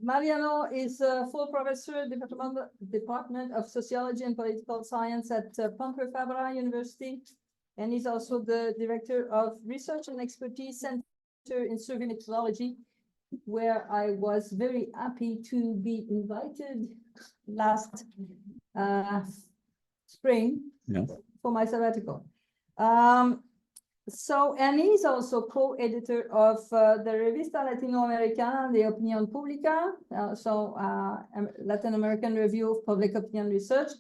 Mariano is a full professor, Department of Sociology and Political Science at Pompeu Fabra University, and he's also the Director of Research and Expertise Center in Survey Methodology, where I was very happy to be invited last spring for my sabbatical. And he's also co-editor of the Revista Latinoamericana de Opinión Pública, Latin American Review of Public Opinion Research.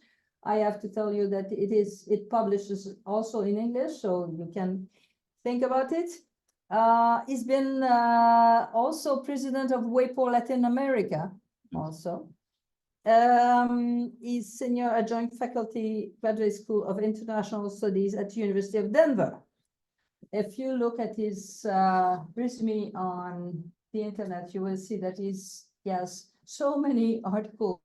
I have to tell you that it publishes also in English, so you can think about it. He's been also president of WEPO Latin America also. He's senior adjunct faculty, Graduate School of International Studies at University of Denver. If you look at his resume on the internet, you will see that he has so many articles,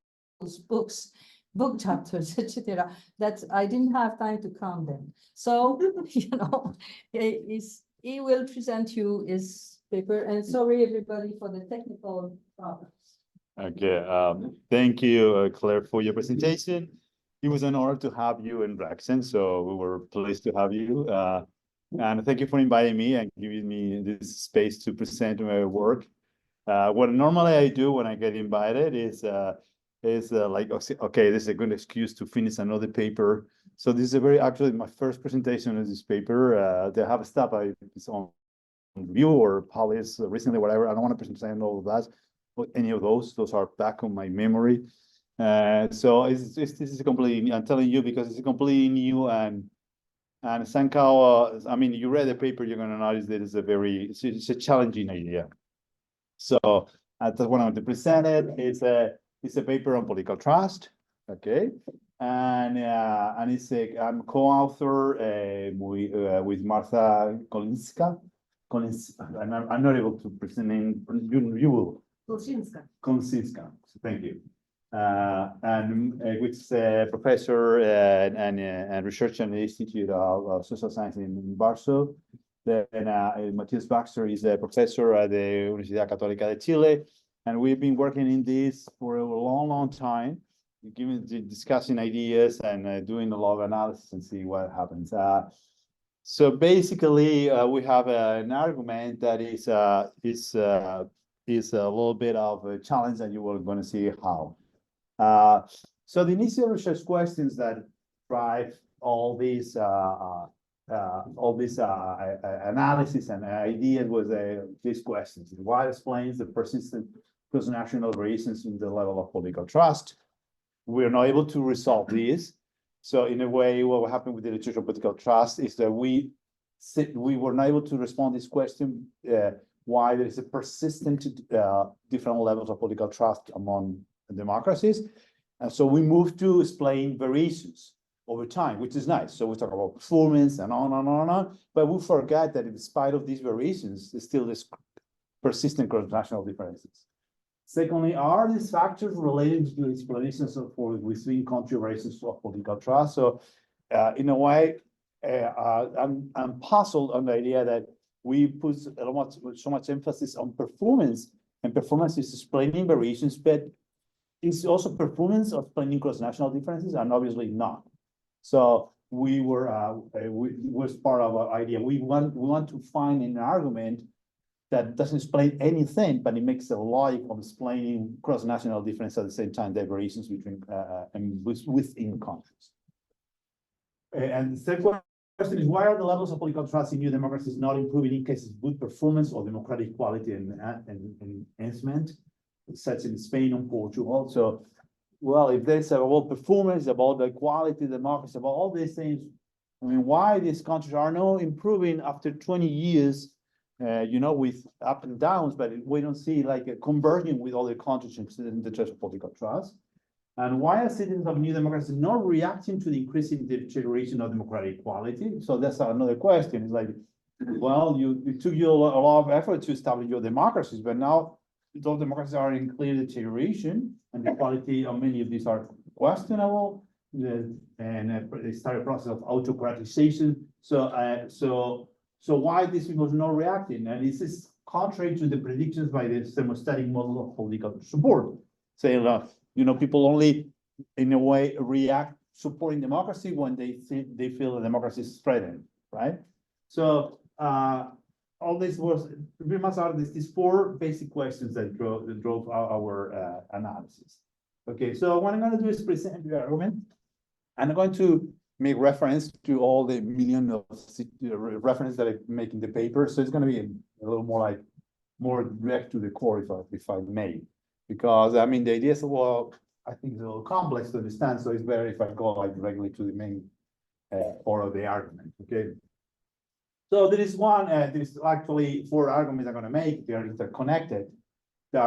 books, book chapters, etc., that I didn't have time to count them. So, you know, he will present you his paper. And sorry, everybody, for the technical problems. Okay, thank you, Claire, for your presentation. It was an honor to have you in Braxton, so we were pleased to have you. And thank you for inviting me and giving me this space to present my work. What normally I do when I get invited is like, okay, this is a good excuse to finish another paper. So this is actually my first presentation of this paper. They have stuff it's on review or published recently, whatever. I don't want to present all of that, but any of those are back on my memory. So this is completely, I'm telling you, because it's completely new and somehow, I mean, you read the paper, you're going to notice that it's a challenging idea. So that's what I want to present it. It's a paper on political trust, okay? And I'm co-author with Martha Kolinska. I'm not able to present name. You will. Kolinska. Thank you. Which is a professor and researcher in the Institute of Social Science in Barcelona. Then Matthias Baxter is a professor at the Universitat Católica de Chile, and we've been working in this for a long time, discussing ideas and doing a lot of analysis and see what happens. So basically, we have an argument that is a little bit of a challenge, and you are going to see how. So the initial research questions that drive all these analysis and ideas was these questions: what explains the persistent cross-national variations in the level of political trust? We're not able to resolve these. So in a way, what happened with the literature of political trust is that we were not able to respond to this question, why there is a persistent different levels of political trust among democracies. And so we moved to explain variations over time, which is nice. So we talk about performance and on and on and on, but we forget that in spite of these variations, there's still this persistent cross-national differences. Secondly, are these factors related to explanations for within country variations of political trust? So in a way, I'm puzzled on the idea that we put so much emphasis on performance, and performance is explaining variations, but it's also performance of explaining cross-national differences, and obviously not. So we was part of our idea. We want to find an argument that doesn't explain anything, but it makes the logic of explaining cross-national difference at the same time, the variations between and within countries. And the third question is, why are the levels of political trust in new democracies not improving in cases of good performance or democratic quality and enhancement, such in Spain and Portugal? So, well, if there's about performance, about the quality of democracy, about all these things, I mean, why these countries are not improving after 20 years, you know, with up and downs, but we don't see like a conversion with other countries in the terms of political trust. And why are citizens of new democracies not reacting to the increasing deterioration of democratic quality? So that's another question. It's like, well, it took you a lot of effort to establish your democracies, but now those democracies are in clear deterioration, and the quality of many of these are questionable. And they start a process of autocratization. So why these people are not reacting? And this is contrary to the predictions by the thermostatic model of political support, saying, people only, in a way, react supporting democracy when they feel the democracy is threatened, right? So all this was pretty much out of these four basic questions that drove our analysis. Okay, so what I'm going to do is present the argument. I'm going to make reference to all the million of references that I make in the paper. So it's going to be a little more direct to the core, if I may, because I mean the idea is, well, I think it's a little complex to understand, so it's better if I go directly to the main core of the argument. Okay. So there is actually four arguments I'm going to make. They are interconnected. It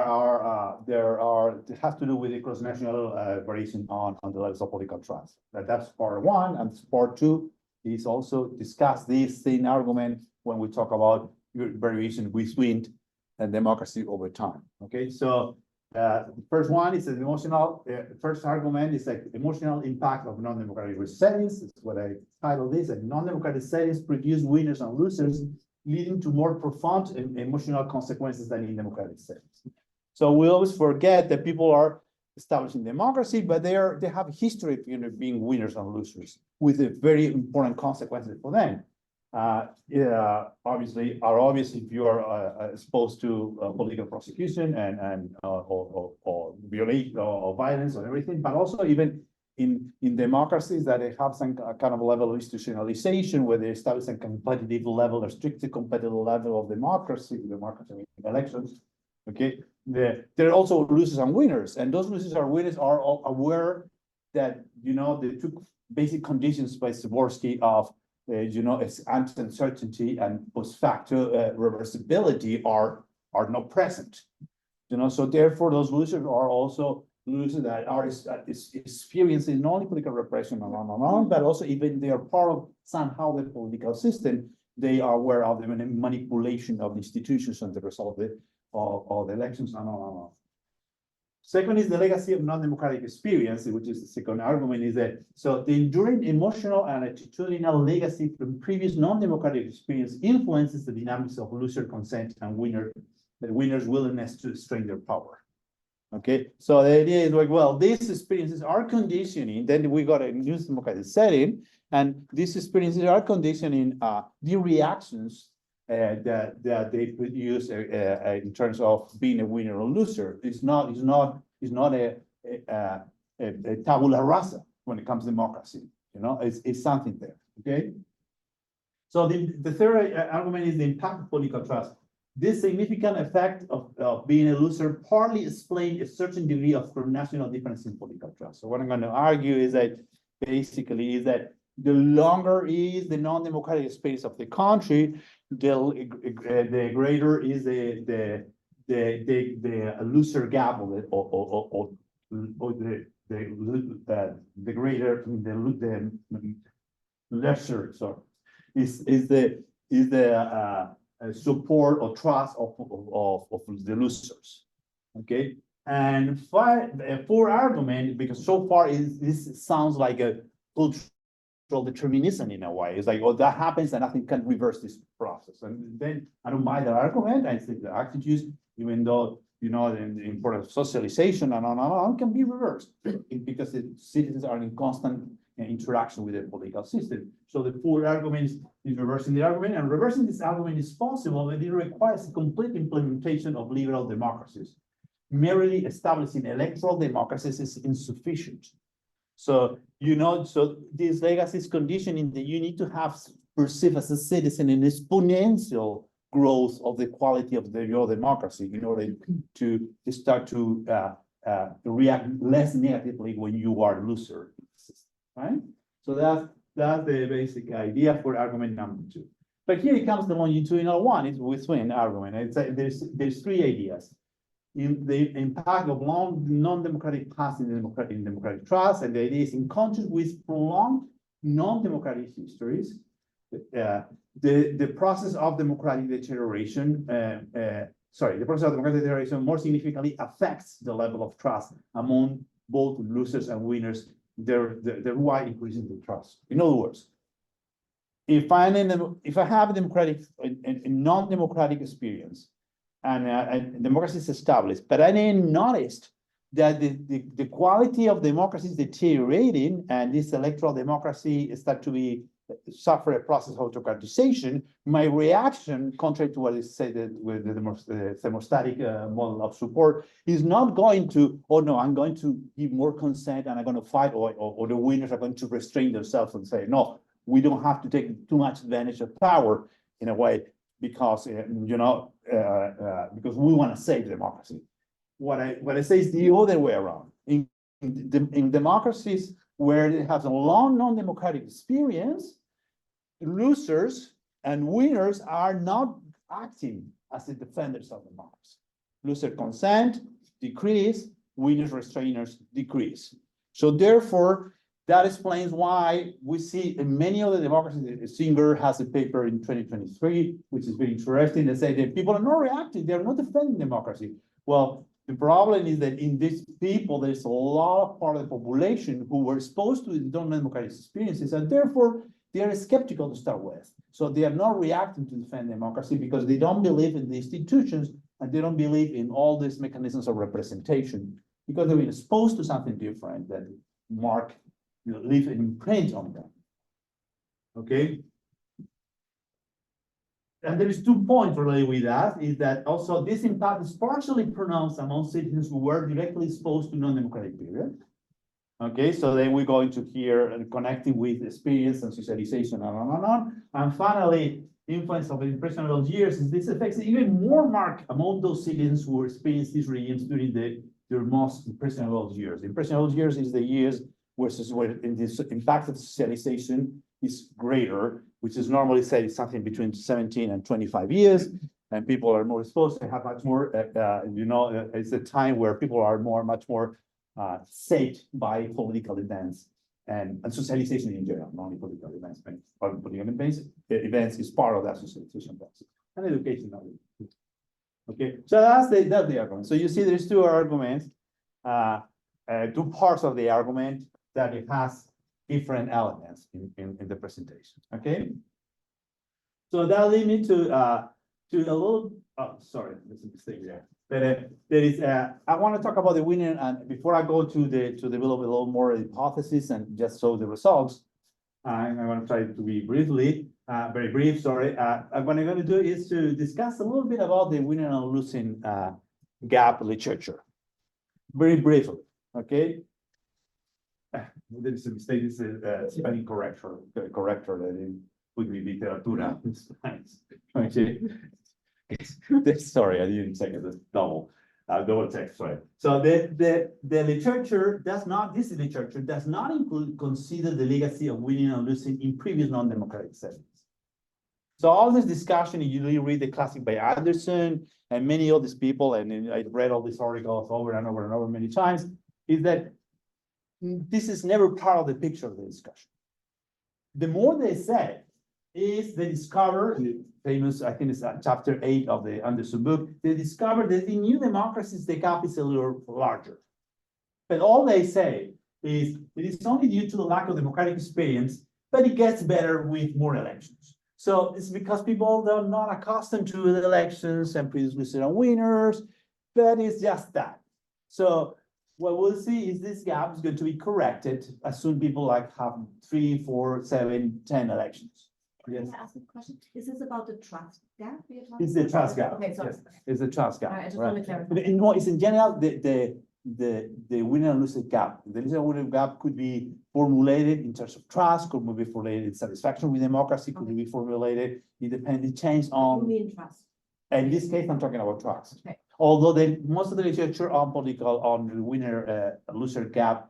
has to do with the cross-national variation on the levels of political trust. That's part one, and part two is also discuss this same argument when we talk about variation between and democracy over time. Okay, so the first one is an emotional. First argument is like emotional impact of non-democratic settings. That's what I titled this. And non-democratic settings produce winners and losers, leading to more profound emotional consequences than in democratic settings. So we always forget that people are establishing democracy, but they have a history of being winners and losers with a very important consequences for them. Obviously if you are exposed to political prosecution or violation or violence or everything, but also even in democracies that they have some kind of level of institutionalization where they establish a competitive level, a strictly competitive level of democracy elections. Okay, there are also losers and winners, and those losers and winners are all aware that the two basic conditions by Zaborski of it's uncertainty and post facto reversibility are not present. So therefore those losers are also losers that are experiencing not only political repression but also even they are part of somehow the political system. They are aware of the manipulation of the institutions and the result of the elections Second is the legacy of non-democratic experience, which is the second argument, is that so the enduring emotional and attitudinal legacy from previous non-democratic experience influences the dynamics of loser consent and winners' willingness to strain their power. Okay, so the idea is like, well, these experiences are conditioning, then we got a new democratic setting, and these experiences are conditioning the reactions that they produce in terms of being a winner or loser. It's not a tabula rasa when it comes to democracy. It's something there. Okay. So the third argument is the impact of political trust. This significant effect of being a loser partly explains a certain degree of national difference in political trust. So what I'm going to argue is that basically is that the longer is the non-democratic experience of the country, the greater is the loser gap or the greater the lesser is the support or trust of the losers. Okay, and four argument, because so far this sounds like a cultural determinism in a way. It's like, oh, that happens and nothing can reverse this process. And then I don't buy that argument. I think the attitudes, even though the importance of socialization and can be reversed because the citizens are in constant interaction with the political system. So the fourth argument is reversing the argument, and reversing this argument is possible, but it requires a complete implementation of liberal democracies. Merely establishing electoral democracies is insufficient. So, so these legacies conditioning that you need to have perceived as a citizen an exponential growth of the quality of your democracy in order to start to react less negatively when you are a loser, right? So that's the basic idea for argument number two. But here it comes the longitudinal one. It's within argument. It's there's three ideas. In the impact of long non-democratic past in democratic trust, and the idea is in contrast with prolonged non-democratic histories, the process of democratic deterioration, the process of democratic deterioration more significantly affects the level of trust among both losers and winners, thereby increasing the trust. In other words, if I have a democratic and non-democratic experience, and democracy is established. But I then noticed that the quality of democracy is deteriorating, and this electoral democracy start to be suffer a process of autocratization. My reaction, contrary to what is said with the thermostatic model of support, is not going to, oh no, I'm going to give more consent and I'm going to fight, or the winners are going to restrain themselves and say, no, we don't have to take too much advantage of power in a way, because because we want to save democracy. What I say is the other way around. In democracies where it has a long non-democratic experience, losers and winners are not acting as the defenders of democracy. Loser consent decrease, winners restrainers decrease. So therefore, that explains why we see in many other democracies. Singer has a paper in 2023, which is very interesting. They say that people are not reacting, they're not defending democracy. Well, the problem is that in these people, there's a lot of part of the population who were exposed to non-democratic experiences, and therefore they are skeptical to start with. So they are not reacting to defend democracy because they don't believe in the institutions, and they don't believe in all these mechanisms of representation, because they've been exposed to something different that leave an imprint on them. Okay. And there is 2 points related with that, is that also this impact is partially pronounced among citizens who were directly exposed to non-democratic period. Okay, so then we go into here and connecting with experience and socialization and on and on. And finally, influence of impressionable years is this affects even more marked among those citizens who experienced these regimes during their most impressionable years. Impressionable years is the years where in this impact of socialization is greater, which is normally said is something between 17 and 25 years, and people are more exposed to have much more, it's a time where people are much more shaped by political events and socialization in general, not only political events, but political events is part of that socialization process, and education. Okay, so that's the argument. So you see there's 2 arguments, 2 parts of the argument that it has different elements in the presentation. Okay, so that leads me to a little. Oh, sorry, there's a mistake there. But there is. I want to talk about the winner, and before I go to develop a little more hypothesis and just show the results, I'm going to try to be very brief. Sorry. What I'm going to do is to discuss a little bit about the winner and losing gap literature, very briefly. Okay. There is a mistake. It's a spelling corrector that it would be literatura. Okay. Sorry, I didn't say it. Double text. Sorry. So the literature does not. This literature does not consider the legacy of winning and losing in previous non-democratic settings. So all this discussion, you read the classic by Anderson and many of these people, and I read all these articles over and over and over many times, is that this is never part of the picture of the discussion. The more they say is they discover, the famous, I think it's chapter 8 of the Anderson book, they discover that in new democracies, the gap is a little larger. But all they say is it is only due to the lack of democratic experience, but it gets better with more elections. So it's because people are not accustomed to the elections and previously winners, but it's just that. So what we'll see is this gap is going to be corrected as soon people have 3, 4, 7, 10 elections. Yes. Can I ask a question? Is this about the trust gap? It's the trust gap. Okay, sorry. Yes. It's the trust gap. All right, I just want to clarify. It's in general the winner and loser gap. The loser winner gap could be formulated in terms of trust, could be formulated in satisfaction with democracy, could be formulated. It depends. It changes on. You mean trust? In this case, I'm talking about trust. Okay. Although most of the literature on the winner loser gap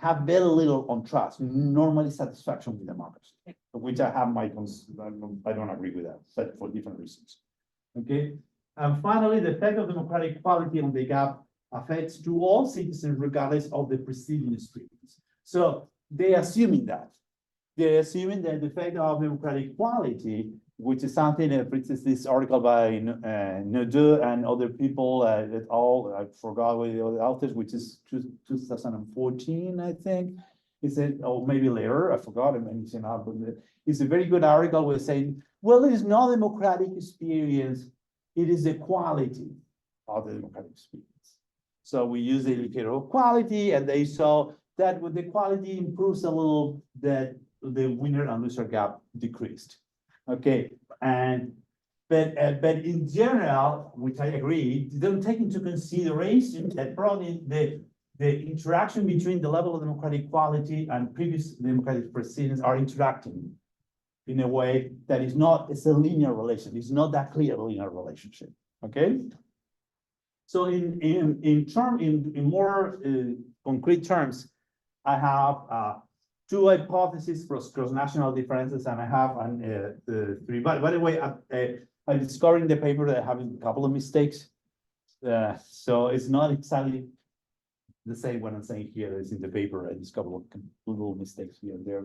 have very little on trust, normally satisfaction with democracy, which I have my I don't agree with that, but for different reasons. Okay. And finally, the effect of democratic equality on the gap affects to all citizens regardless of the preceding experience. So they're assuming that. They're assuming that the effect of democratic equality, which is something that, for instance, this article by Nadeau and other people that all, I forgot what the other authors, which is 2014, I think. He said, or maybe later, I forgot, it's a very good article where saying, well, there is no democratic experience it is the quality of the democratic experience. So we use the indicator of quality, and they saw that when the quality improves a little, that the winner and loser gap decreased. Okay, but in general, which I agree, they don't take into consideration that probably the interaction between the level of democratic quality and previous democratic precedents are interacting in a way that is not, it's a linear relation. It's not that clear linear relationship. Okay. So in more concrete terms, I have two hypotheses for cross-national differences, and I have three. By the way, I discovered in the paper that I have a couple of mistakes. So it's not exactly the same what I'm saying here is in the paper. I discovered little mistakes here and there,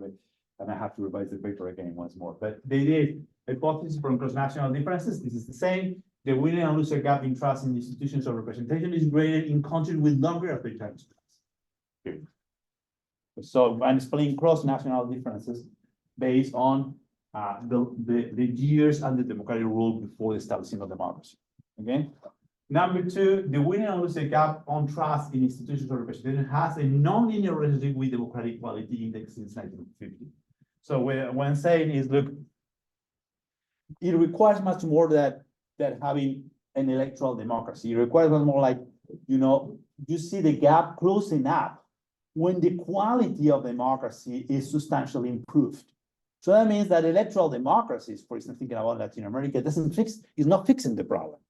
and I have to revise the paper again once more. But they did hypothesis from cross-national differences. This is the same. The winner and loser gap in trust in institutions of representation is greater in countries with longer authoritarian spans. So I'm explaining cross-national differences based on the years under democratic rule before the establishing of democracy. Okay. Number two, the winner and loser gap on trust in institutions of representation has a non-linear relationship with democratic quality index since 1950. So what I'm saying is, look, it requires much more that having an electoral democracy. It requires much more like, you see the gap closing up when the quality of democracy is substantially improved. So that means that electoral democracies, for instance, thinking about Latin America, is not fixing the problem.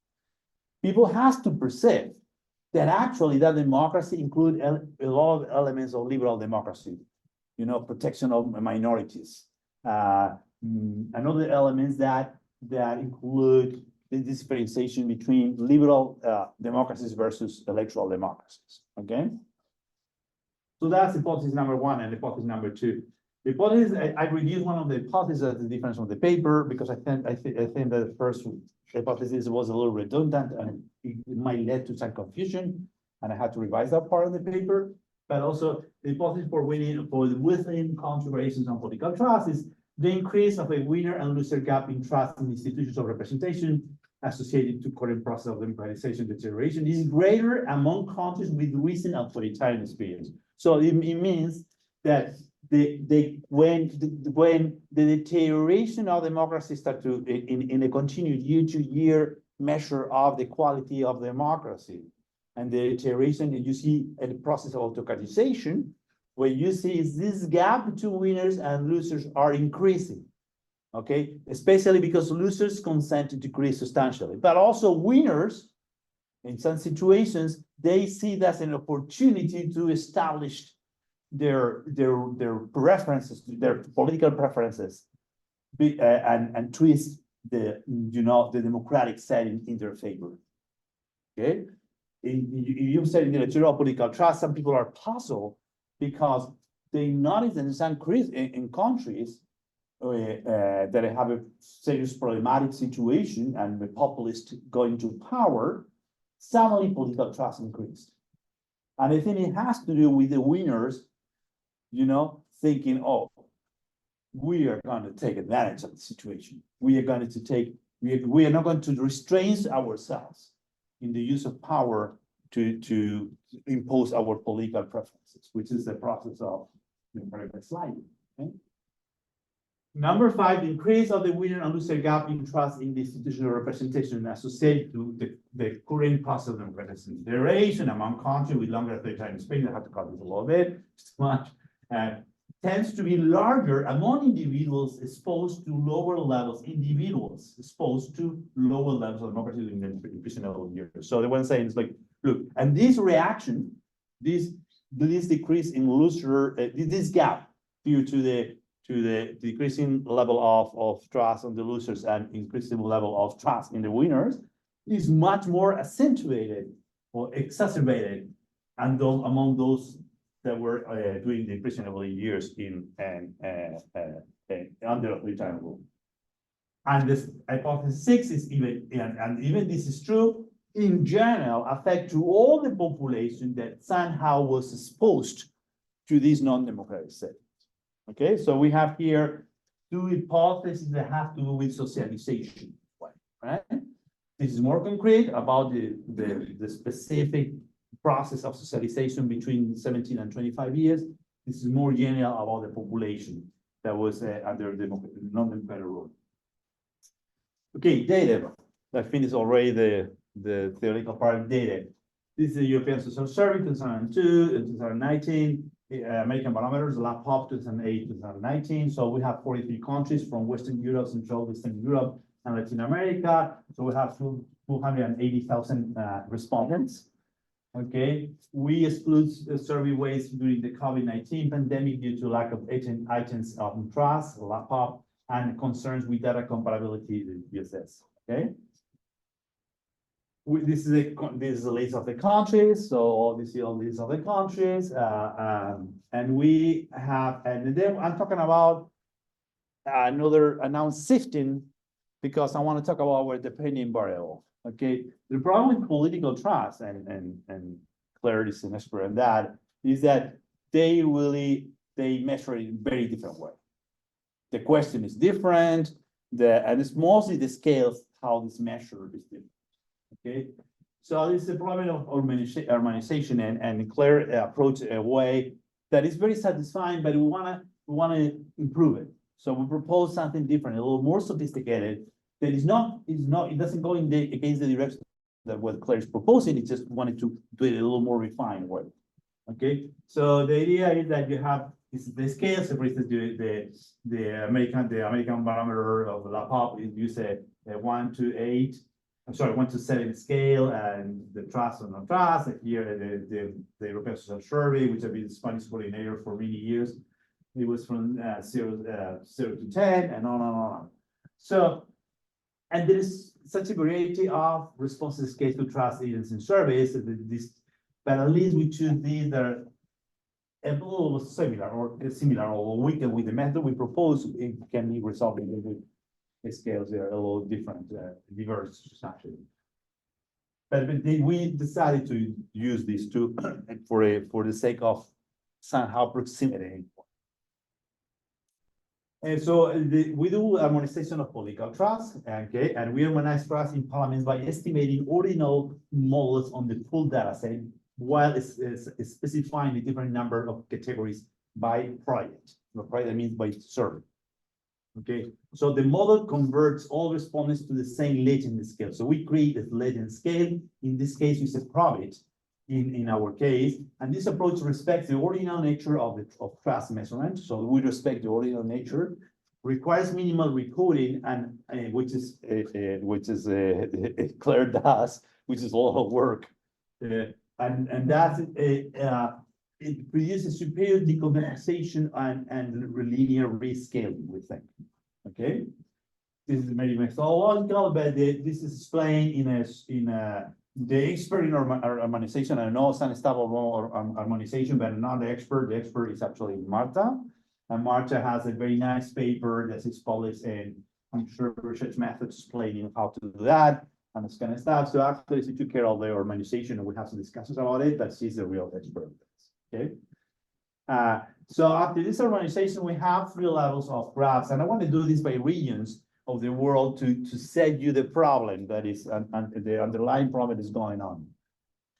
People have to perceive that actually that democracy includes a lot of elements of liberal democracy, protection of minorities, and other elements that include the differentiation between liberal democracies versus electoral democracies. Okay. So that's hypothesis number one and hypothesis number two. The hypothesis, I reduced one of the hypotheses as the difference from the paper because I think that the first hypothesis was a little redundant and it might lead to some confusion, and I had to revise that part of the paper. But also the hypothesis for the within country relations on political trust is the increase of a winner and loser gap in trust in institutions of representation associated to current process of democratization deterioration is greater among countries with recent authoritarian experience. So it means that when the deterioration of democracy starts to in a continued year-to-year measure of the quality of democracy, and the deterioration that you see in the process of autocratization, what you see is this gap between winners and losers are increasing. Okay, especially because losers consent to decrease substantially, but also winners, in some situations, they see that as an opportunity to establish their preferences, their political preferences, and twist the democratic setting in their favor. Okay, you said in the electoral political trust, some people are puzzled because they notice that in some in countries that have a serious problematic situation and the populist going to power, suddenly political trust increased. And I think it has to do with the winners, thinking, oh, we are going to take advantage of the situation. We are going to we are not going to restrain ourselves in the use of power to impose our political preferences, which is the process of democratic sliding. Okay? Number five, the increase of the winner and loser gap in trust in the institutional representation associated to the current process of democratic deterioration among countries with longer authoritarian Spain. I have to cut this a little bit, it's too much. Tends to be larger among individuals exposed to lower levels of democracy during the recent years. So the one saying is like, look, and this reaction, this decrease in loser, this gap due to the decreasing level of trust on the losers and increasing level of trust in the winners is much more accentuated or exacerbated and among those that were during the impressionable years in under authoritarian rule. And this hypothesis 6 is even this is true in general, affect to all the population that somehow was exposed to these non-democratic settings. Okay, so we have here two hypotheses that have to do with socialization, right? This is more concrete about the specific process of socialization between 17 and 25 years. This is more general about the population that was under the non-democratic rule. Okay, data. I finished already the theoretical part of data. This is the European Social Survey 2002 and 2019. American barometers, LAPOP 2008, 2019. So we have 43 countries from Western Europe, Central Eastern Europe, and Latin America. So we have 280,000 respondents. Okay, we exclude survey waste during the COVID-19 pandemic due to lack of items of trust, LAPOP, and concerns with data comparability with PSS. Okay. This is a list of the countries, so this is a list of the countries, and we have, and then I'm talking about another announced sifting, because I want to talk about our depending variable. Okay, the problem with political trust, and Claire is an expert in that, is that they measure it in a very different way. The question is different, and it's mostly the scales how this measure is different. Okay, so this is a problem of harmonization, and Claire approached a way that is very satisfying, but we wanna improve it. So we propose something different, a little more sophisticated. That it doesn't go against the direction that what Claire is proposing. It just wanted to do it a little more refined way. Okay, so the idea is that you have the scales. For instance, the American barometer of LAPOP is use a 1 to 8. I'm sorry, 1 to 7 scale, and the trust or not trust. Here, the European Social Survey, which I've been the Spanish coordinator for many years, it was from 0 to 10, and on and on. So, and there is such a variety of responses scales to trust agents and surveys. But at least we choose these that are a little similar, or weaker with the method we propose. It can be resolved with scales that are a little different, diverse actually. But we decided to use these two for the sake of somehow proximity. And so we do harmonization of political trust, okay, and we harmonize trust in parliaments by estimating ordinal models on the full data set, while specifying the different number of categories by project. Project means by survey. Okay, so the model converts all respondents to the same latent scale. So we create a latent scale. In this case, we say probit in our case, and this approach respects the ordinal nature of trust measurement. So we respect the ordinal nature, requires minimal recoding, and which is Claire does, which is a lot of work, and that's it produces superior decomposition and linear rescaling, we think. Okay, this is maybe methodological, but this is explained in the expert in harmonization. I know some stuff about harmonization, but I'm not the expert. The expert is actually Marta, and Marta has a very nice paper that is published in, I'm sure, research methods explaining how to do that and this kind of stuff. So actually, she took care of the harmonization, and we have some discussions about it, but she's the real expert. Okay. So after this harmonization, we have 3 levels of graphs, and I want to do this by regions of the world to set you the problem that is the underlying problem is going on.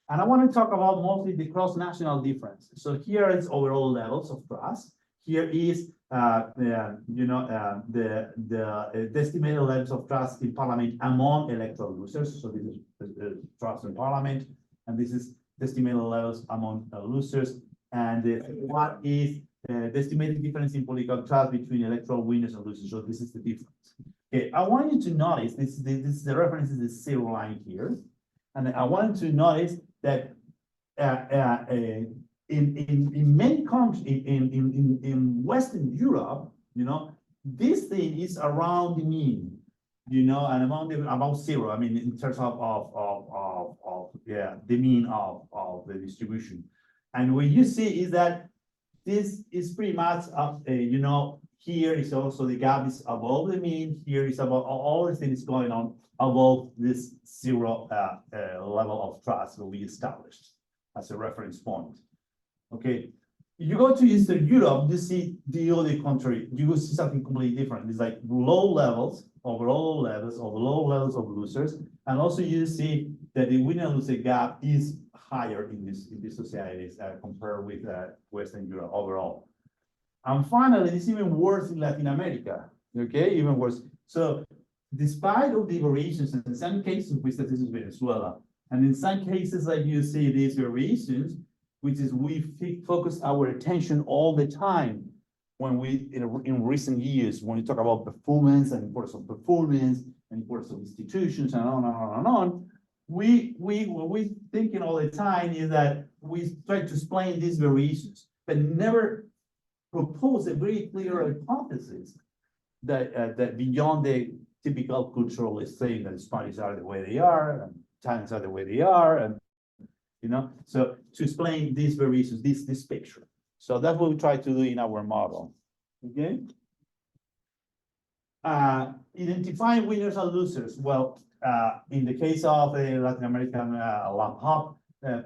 And I want to talk about mostly the cross-national difference. So here is overall levels of trust. Here is the estimated levels of trust in parliament among electoral losers. So this is trust in parliament, and this is the estimated levels among losers. And what is the estimated difference in political trust between electoral winners and losers? So this is the difference. Okay, I want you to notice this is the reference is the 0 line here, and I want you to notice that in many countries in Western Europe, this thing is around the mean, and about 0. I mean, in terms of the mean of the distribution. And what you see is that this is pretty much here is also the gap is above the mean. Here is about all the things going on above this 0 level of trust that we established as a reference point. Okay, you go to Eastern Europe, you see the other contrary. You will see something completely different. It's like low levels of losers, and also you see that the winner loser gap is higher in these societies compared with Western Europe overall. And finally, it's even worse in Latin America. Okay, even worse. So, despite of the variations, in some cases with statistics Venezuela, and in some cases, like you see these variations, which is we focus our attention all the time when we, in recent years, when we talk about performance and importance of performance and importance of institutions and on and on and on, what we thinking all the time is that we try to explain these variations, but never propose a very clear hypothesis that that beyond the typical cultural saying that Spanish are the way they are and Italians are the way they are, and so to explain these variations, this picture. So that's what we try to do in our model. Okay. Identifying winners and losers. Well, in the case of the Latin American lab hub,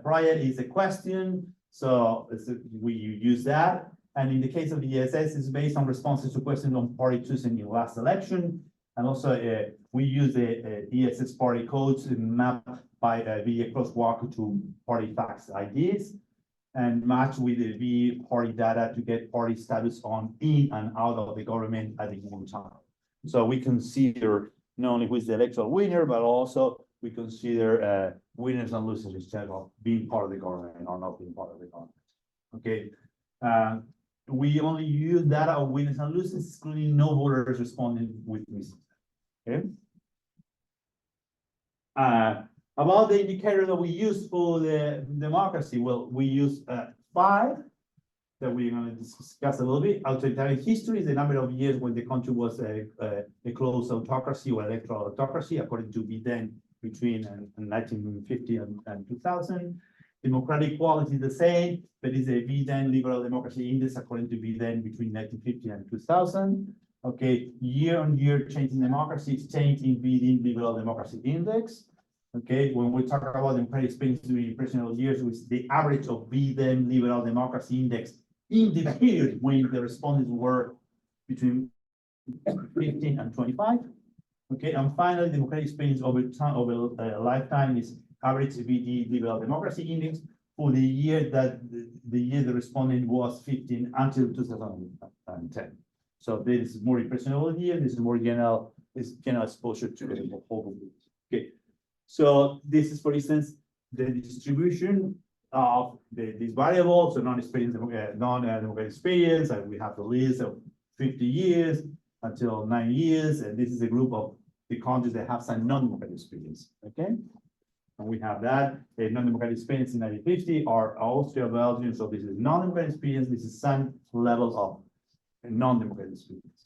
prior is a question, so we use that. And in the case of the ESS, it's based on responses to questions on party choosing in last election. And also we use the ESS party codes mapped by via crosswalk to party facts IDs and match with the V party data to get party status on in and out of the government at the given time. So we consider not only who is the electoral winner, but also we consider winners and losers instead of being part of the government or not being part of the government. Okay. We only use data of winners and losers, excluding no voters responding with missing. Okay. About the indicator that we use for the democracy, well, we use 5 that we're going to discuss a little bit. Authoritarian history is the number of years when the country was a closed autocracy or electoral autocracy, according to Biden between 1950 and 2000. Democratic quality is the same, but it's a Biden liberal democracy index according to Biden between 1950 and 2000. Okay, year-on-year change in democracy is change in Biden liberal democracy index. Okay, when we talk about democratic experience during presidential years, which is the average of Biden liberal democracy index in the period when the respondents were between 15 and 25. Okay, and finally, democratic experience over time, over a lifetime is average BD liberal democracy index for the year that the year the respondent was 15 until 2010. So this is more impressionable here. This is more general exposure to the whole group. Okay, so this is, for instance, the distribution of these variables, so non-democratic experience, and we have the list of 50 years until 9 years, and this is a group of the countries that have some non-democratic experience. Okay. And we have that non-democratic experience in 1950 are Austria, Belgium. So this is non-democratic experience. This is some level of non-democratic experience.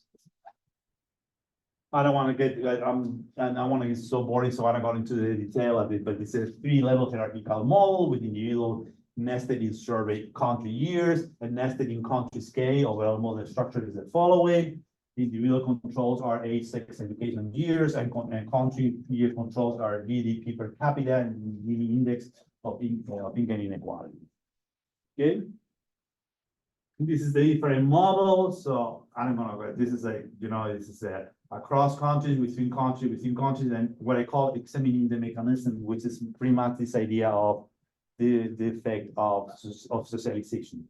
I don't want to get, and I want to get so boring, so I don't go into the detail of it, but it's a 3-level hierarchical model with individual nested in survey country years and nested in country scale. Overall model structure is the following. Individual controls are age, sex, education years, and country year controls are GDP per capita and Gini index of income inequality. Okay. This is the different model. So I don't know. This is this is across countries, within countries, and what I call examining the mechanism, which is pretty much this idea of the effect of socialization.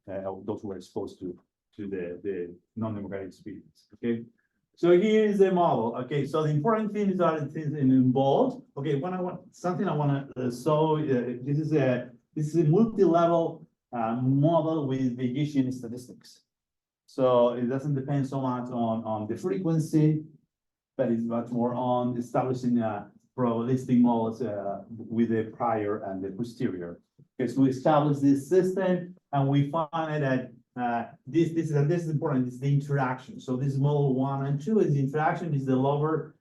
Those who are exposed to the non-democratic experience. Okay, so here is the model. Okay, so the important thing is that it is involved. Okay, when I want something I want to show, this is a multi-level model with Bayesian statistics. So it doesn't depend so much on the frequency, but it's much more on establishing probabilistic models with the prior and the posterior. Okay, so we establish this system, and we find that this is important. It's the interaction. So this model 1 and 2 is the interaction. Is the lower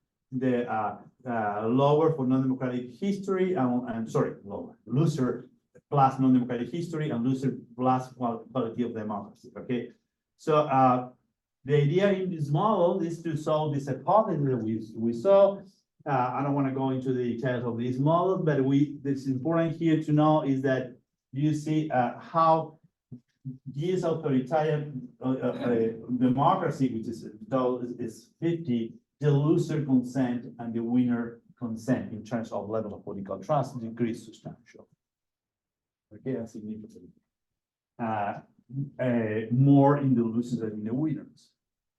for non-democratic history loser plus non-democratic history and loser plus quality of democracy. Okay, so the idea in this model is to solve this hypothesis that we saw. I don't want to go into the details of this model, but it's important here to know is that you see how this authoritarian democracy, which is 50, the loser consent and the winner consent in terms of level of political trust decrease substantially. Okay, that's significant. More in the losers than in the winners.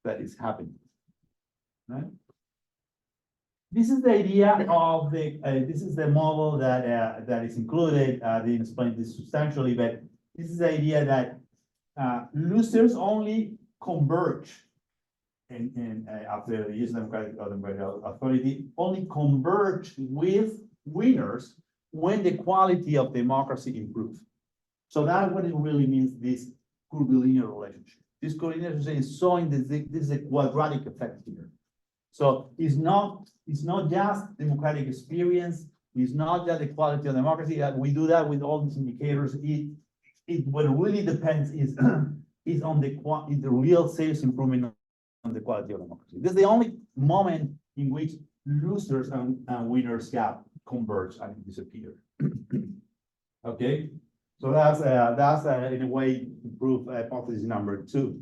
That is happening. Right? This is the idea of the. This is the model that that is included. Didn't explain this substantially, but this is the idea that losers only converge after the use of democratic authority, only converge with winners when the quality of democracy improves. So that's what it really means, this curvilinear relationship. This curvilinear relationship is showing this is a quadratic effect here. So it's not just democratic experience, it's not just the quality of democracy. We do that with all these indicators. What really depends is on the real serious improvement on the quality of democracy. This is the only moment in which losers and winners gap converge and disappear. Okay, so that's in a way proof hypothesis number 2.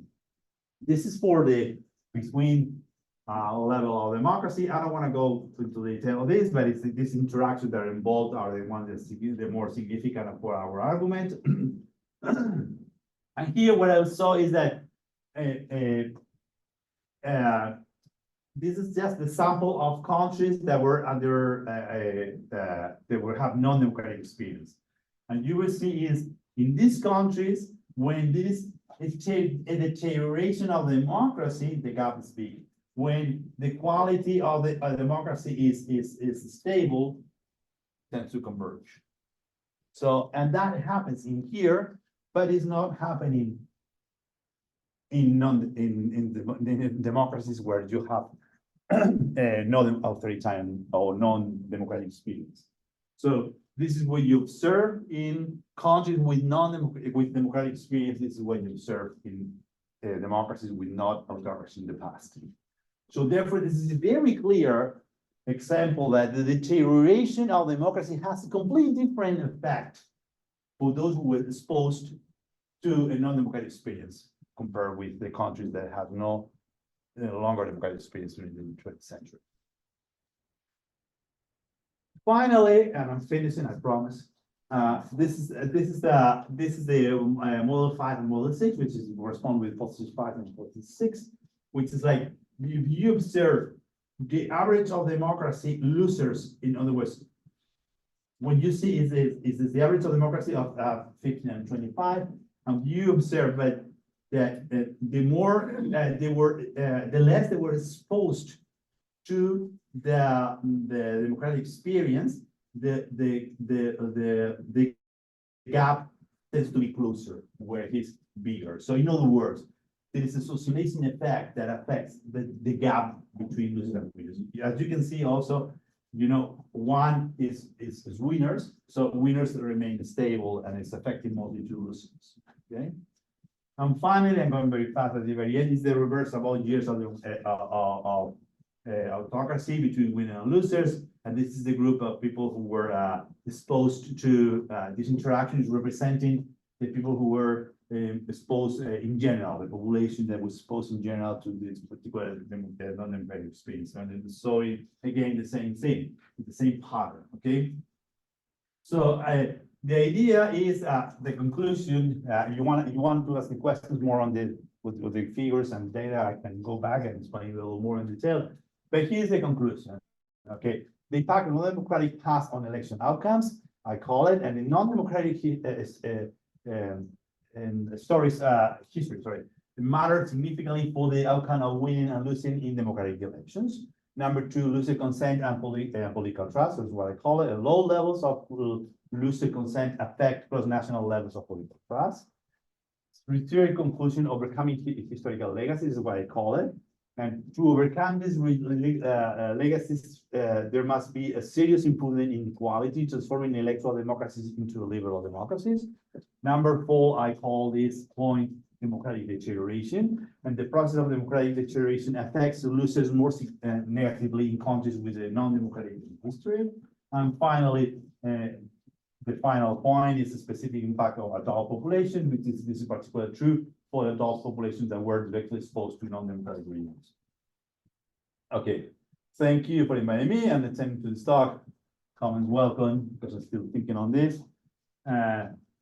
This is for the between level of democracy. I don't want to go into detail of this, but it's these interactions that are involved are the ones that the more significant for our argument. And here what I saw is that this is just the sample of countries that were under have non-democratic experience. And you will see is in these countries, when this is a deterioration of democracy, the gap is big. When the quality of the democracy is stable, tends to converge. So, and that happens in here, but it's not happening in democracies where you have non-authoritarian or non-democratic experience. So this is what you observe in countries with democratic experience. This is what you observe in democracies with not autocracy in the past. So therefore, this is a very clear example that the deterioration of democracy has a completely different effect for those who were exposed to a non-democratic experience compared with the countries that have no longer democratic experience during the 20th century. Finally, and I'm finishing, I promise. This is the model 5 and model 6, which is correspond with hypothesis 5 and hypothesis 6, which is like if you observe the average of democracy losers, in other words, when you see is the average of democracy of 15 and 25, and you observe that the more the less they were exposed to the democratic experience, the gap tends to be closer, where it is bigger. So in other words, there is a socializing effect that affects the gap between losers and winners. As you can see also, you know, one is winners, so winners remain stable and it's affecting mostly to losers. Okay. And finally, I'm going very fast at the very end, is the reverse of all years of autocracy between winners and losers. And this is the group of people who were exposed to these interactions, representing the people who were exposed in general, the population that was exposed in general to this particular non-democratic experience. And so again, the same thing, the same pattern. Okay. So the idea is the conclusion. You want to ask the questions more on with the figures and data. I can go back and explain a little more in detail. But here's the conclusion. Okay, the impact of non-democratic past on election outcomes, I call it, and the non-democratic history, matter significantly for the outcome of winning and losing in democratic elections. Number 2, loser consent and political trust is what I call it. Low levels of loser consent affect cross-national levels of political trust. Third conclusion, overcoming historical legacies is what I call it. And to overcome these legacies, there must be a serious improvement in quality, transforming electoral democracies into liberal democracies. Number 4, I call this point democratic deterioration. And the process of democratic deterioration affects the losers more negatively in countries with a non-democratic history. And finally, the final point is the specific impact of adult population, which is this is particularly true for adult populations that were directly exposed to non-democratic regimes. Okay, thank you for inviting me and attending to this talk. Comments welcome, because I'm still thinking on this.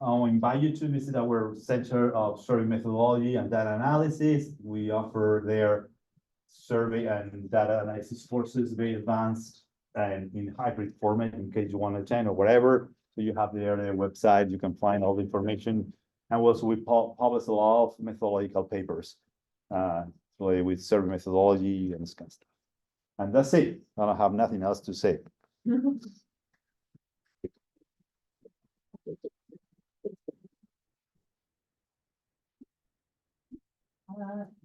I'll invite you to visit our Center of Survey Methodology and Data Analysis. We offer their survey and data analysis courses, very advanced and in hybrid format in case you want to attend or whatever. So you have their website, you can find all the information. And also we publish a lot of methodological papers with survey methodology and this kind of stuff. And that's it. I don't have nothing else to say.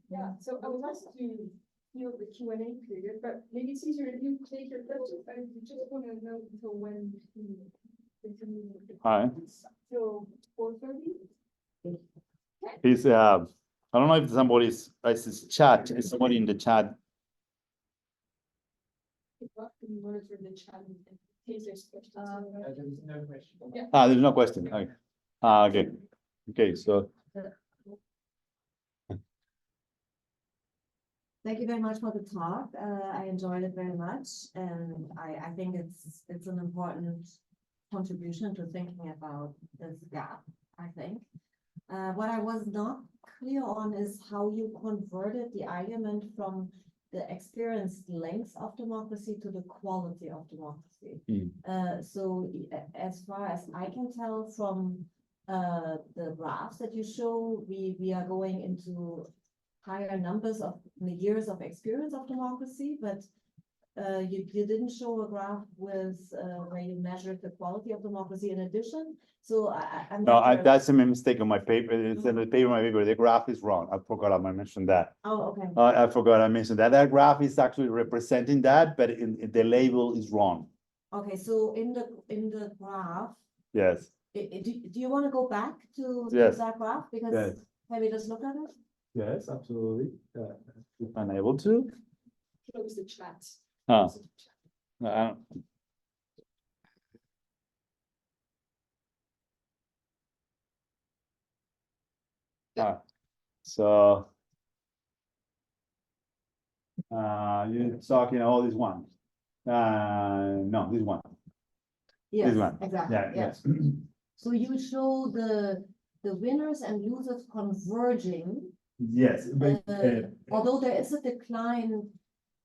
Yeah, so I was asked to field the Q and A period, but maybe it's easier if you take your questions. I just want to know until when. Hi. Till 4:30? He's I don't know if somebody's is chat, is somebody in the chat. Monitor the chat in case there's questions. There's no question. Yeah. There's no question. Okay. Okay. Okay, so Thank you very much for the talk. I enjoyed it very much, and I think it's an important contribution to thinking about this gap, I think. What I was not clear on is how you converted the argument from the experienced length of democracy to the quality of democracy. So as far as I can tell from the graphs that you show, we are going into higher numbers of the years of experience of democracy, but you didn't show a graph with where you measured the quality of democracy in addition. So I'm no, not sure. that's a mistake on my paper. It's in the paper, my paper. The graph is wrong. I forgot I mentioned that. Oh, okay. I forgot I mentioned that. That graph is actually representing that, but in the label is wrong. Okay, so in the graph, Yes. do you want to go back to Yes. that graph? Because Yes. can we just look at it? Yes, absolutely. If I'm able to. Close the chat. No, I don't. So you're talking all this one. No, this one. Yes, one. exactly. Yeah, Yes. yes. So you show the winners and losers converging, Yes, but although there is a decline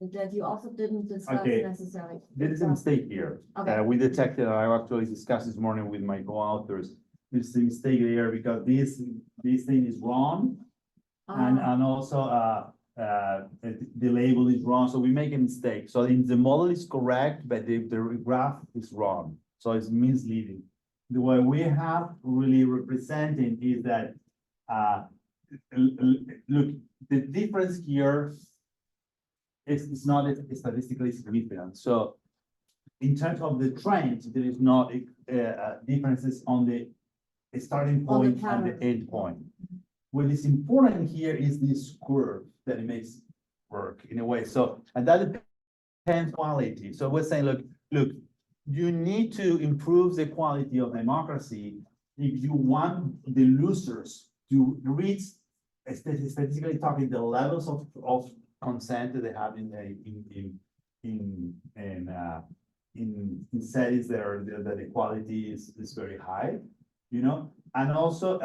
that you also didn't discuss Okay. necessarily. there is a mistake here. Okay. We detected, I actually discussed this morning with my co-authors. There's a mistake here because this thing is wrong. And also, the label is wrong, so we make a mistake. So the model is correct, but the graph is wrong, so it's misleading. The way we have really representing is that, look, the difference here is not statistically significant. So in terms of the trend, there is not differences on the starting On the point and the pattern. end point. What is important here is this curve that it makes work in a way. So, and that depends quality. So we're saying, look, you need to improve the quality of democracy if you want the losers to reach, statistically talking, the levels of consent that they have in settings that the quality is very high, you know, and also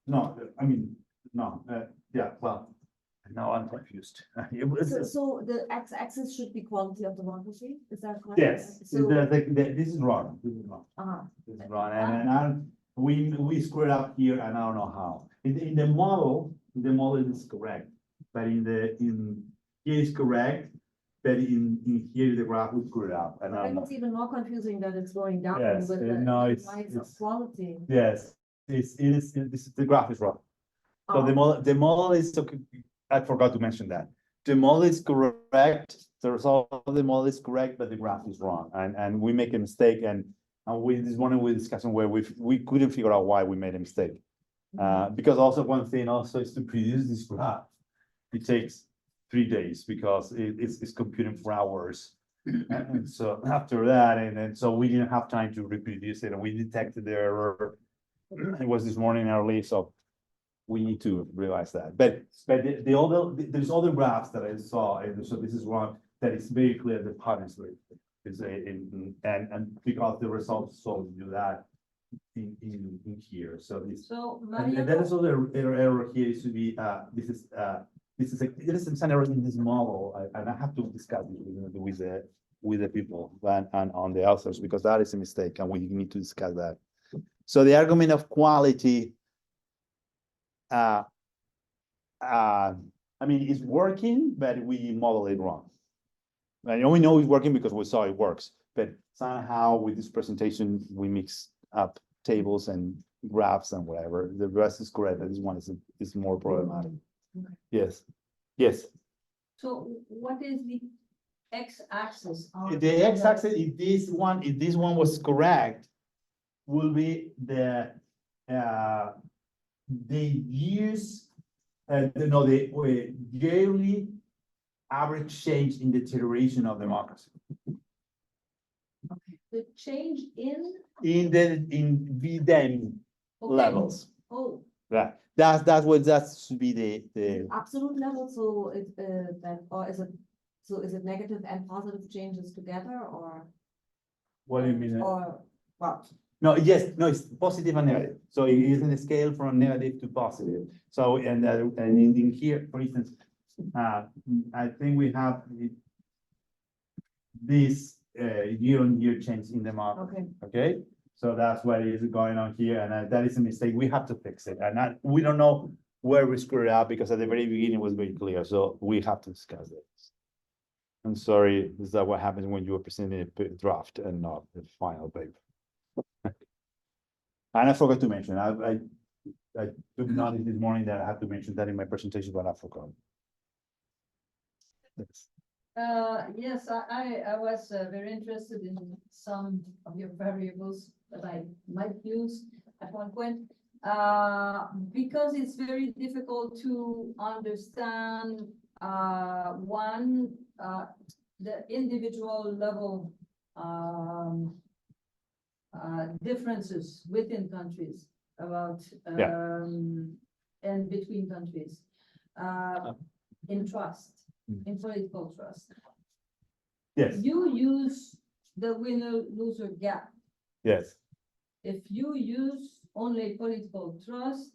no, I mean, no, yeah, well, now I'm confused. So the x-axis should be quality of democracy, is that correct? Yes, So, this is wrong, this is wrong, this is wrong, and we screwed up here, and I don't know how. In the model is correct, but here is correct, but in here the graph is screwed up, and I I don't think know. it's even more confusing that it's going down Yes, with the no, it's- rise of it's- quality. Yes, the graph is wrong. So the model is, I forgot to mention that. The model is correct, the result of the model is correct, but the graph is wrong, and we make a mistake, and this morning we discussing where we couldn't figure out why we made a mistake. Because also one thing also is to produce this graph. It takes 3 days because it's computing for hours. And so after that, and then, so we didn't have time to reproduce it, and we detected the error. It was this morning early, so we need to realize that. But the other, there's other graphs that I saw, and so this is one that is very clear the pattern is and because the results so do that in here. So this, So and that Mariano, is other error here is to be, this is there is some error in this model, and I have to discuss it with the people and on the authors, because that is a mistake, and we need to discuss that. So the argument of quality, I mean, it's working, but we model it wrong. I know we know it's working because we saw it works, but somehow with this presentation, we mix up tables and graphs and whatever. The rest is correct, but this one is more problematic. Okay. Yes, yes. so what is the x-axis? The x-axis, if this one was correct, will be the years, the yearly average change in the deterioration of democracy. Okay. The change in. In VDEM Okay. levels. Oh, Right. That should be the Absolute level, so it, that, or is it negative and positive changes together, or? what do you mean? Or, well, No, yes, no, it's positive and negative. So it is in a scale from negative to positive. So, and in here, for instance, I think we have this year-on-year change in the market. okay, Okay, so that's what is going on here, and that is a mistake. We have to fix it, and we don't know where we screwed it up, because at the very beginning it was very clear. So we have to discuss this. I'm sorry, is that what happens when you are presenting a draft and not the final paper? And I forgot to mention, I took notice this morning that I had to mention that in my presentation, but I forgot. Yes. yes, I was very interested in some of your variables that I might use at one point. Because it's very difficult to understand, the individual level, differences within countries about, and between countries, in trust, in political trust. Yes, You use the winner-loser gap. yes, If you use only political trust,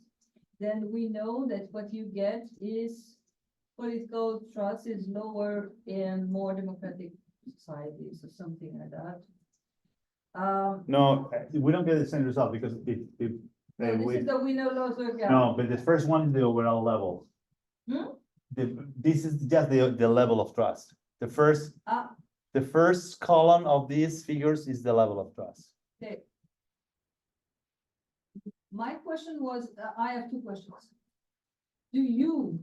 then we know that what you get is political trust is lower in more democratic societies or something like that. no, we don't get the same result, because if No, this is the winner-loser gap. no, but the first one is the overall level. Hmm? This is just the level of trust. Ah, The first column of these figures is the level of trust. okay. My question was, I have two questions. Do you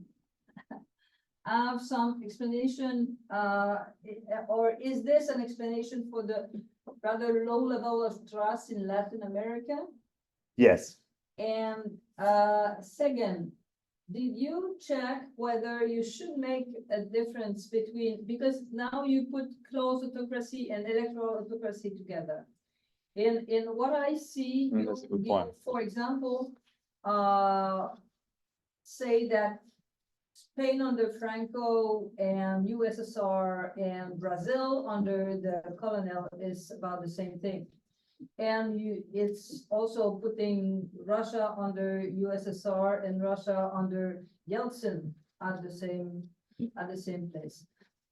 have some explanation, or is this an explanation for the rather low level of trust in Latin America? Yes, And second, did you check whether you should make a difference between, because now you put closed autocracy and electoral autocracy together. In what I see, you That's a good give, point. for example, say that Spain under Franco and USSR and Brazil under the colonel is about the same thing. And it's also putting Russia under USSR and Russia under Yeltsin at the same place.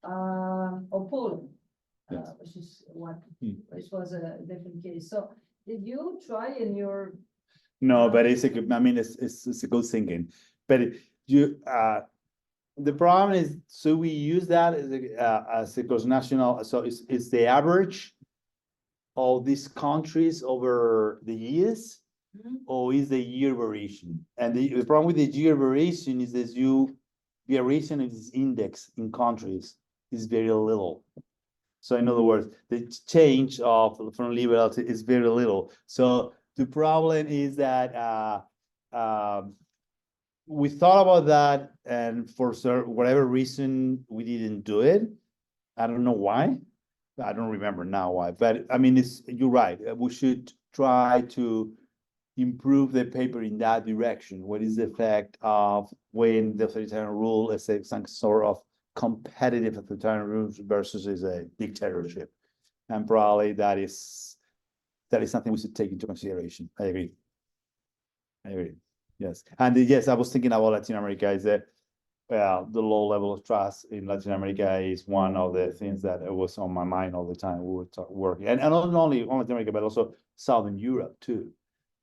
Or Poland, Yes. which is what, Hmm. which was a different case. So did you try in your, no, but it's a good, I mean, it's a good thinking, but the problem is, so we use that as a cross-national, so it's the average of these countries over the years, or is the year variation? And the problem with the year variation is that variation of this index in countries is very little. So in other words, the change from liberal is very little. So the problem is that we thought about that, and for whatever reason, we didn't do it. I don't know why. I don't remember now why, but I mean, you're right. We should try to improve the paper in that direction. What is the effect of when the authoritarian rule is some sort of competitive authoritarian rule versus is a dictatorship? And probably that is something we should take into consideration. I agree. Yes. And yes, I was thinking about Latin America is that the low level of trust in Latin America is one of the things that was on my mind all the time. We were working, and not only on Latin America, but also Southern Europe too.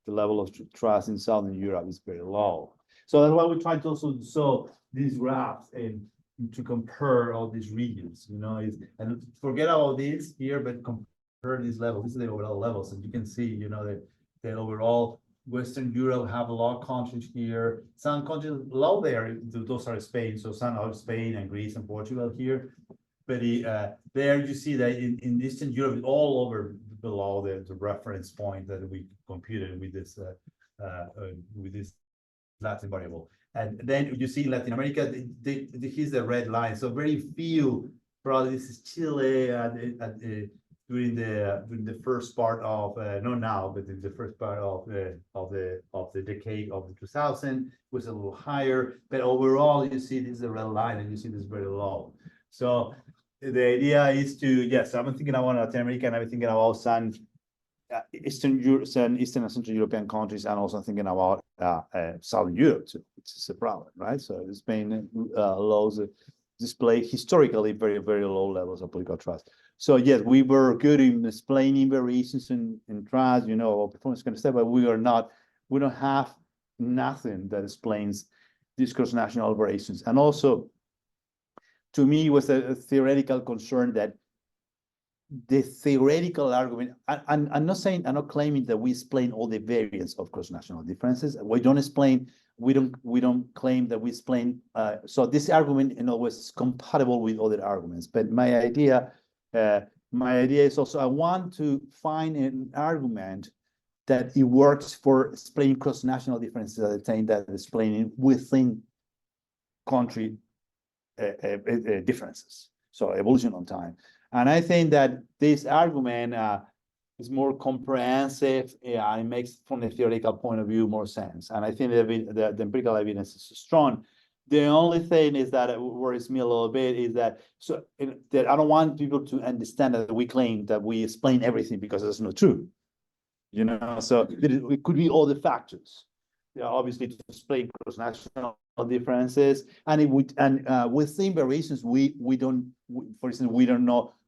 The level of trust in Southern Europe is very low. So that's why we try to also show these graphs and to compare all these regions, and forget about this here, but compare these levels. This is the overall levels, and you can see, that overall Western Europe have a lot of countries here. Some countries low there, those are Spain. So some are Spain and Greece and Portugal here. But there you see that in Eastern Europe, all over below the reference point that we computed with this Latin variable. And then you see Latin America, here's the red line. So very few, probably this is Chile during the first part of not now, but in the first part of the decade of the 2000 was a little higher. But overall, you see this is a red line, and you see this very low. So the idea is to, yes, I'm thinking about Latin America, and I'm thinking about some Eastern and Central European countries, and also thinking about Southern Europe too, which is a problem, right? So Spain display historically very, very low levels of political trust. So yes, we were good in explaining variations in trust, performance kind of stuff, but we don't have nothing that explains these cross-national variations. And also, to me, it was a theoretical concern that the theoretical argument, I'm not claiming that we explain all the variants of cross-national differences. We don't claim that we explain, so this argument is compatible with other arguments. But my idea is also, I want to find an argument that it works for explaining cross-national differences at the time that explaining within country differences, so evolution on time. And I think that this argument is more comprehensive. It makes, from the theoretical point of view, more sense. And I think the empirical evidence is strong. The only thing is that worries me a little bit is that that I don't want people to understand that we claim that we explain everything, because that's not true. So it could be all the factors. Obviously, to explain cross-national differences, and within variations, we don't. For instance,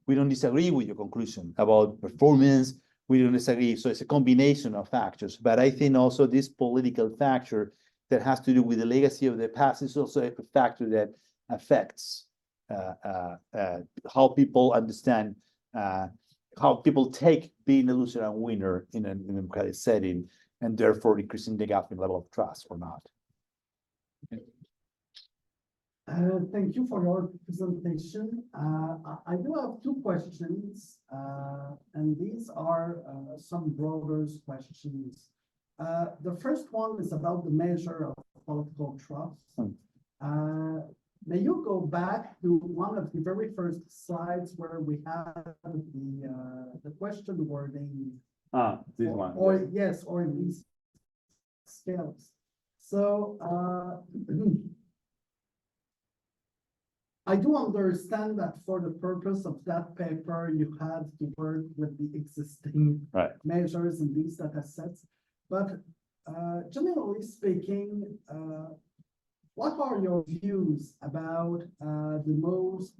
we don't disagree with your conclusion about performance. We don't disagree. So it's a combination of factors. But I think also this political factor that has to do with the legacy of the past is also a factor that affects how people understand, how people take being a loser and winner in a democratic setting, and therefore increasing the gap in level of trust or not. Thank you for your presentation. I do have two questions, and these are some broader questions. The first one is about the measure of political trust. May you go back to one of the very first slides where we had the question wording? This one. Or yes, or these scales. So I do understand that for the purpose of that paper, you had to work with the existing measures in these data sets. But generally speaking, what are your views about the most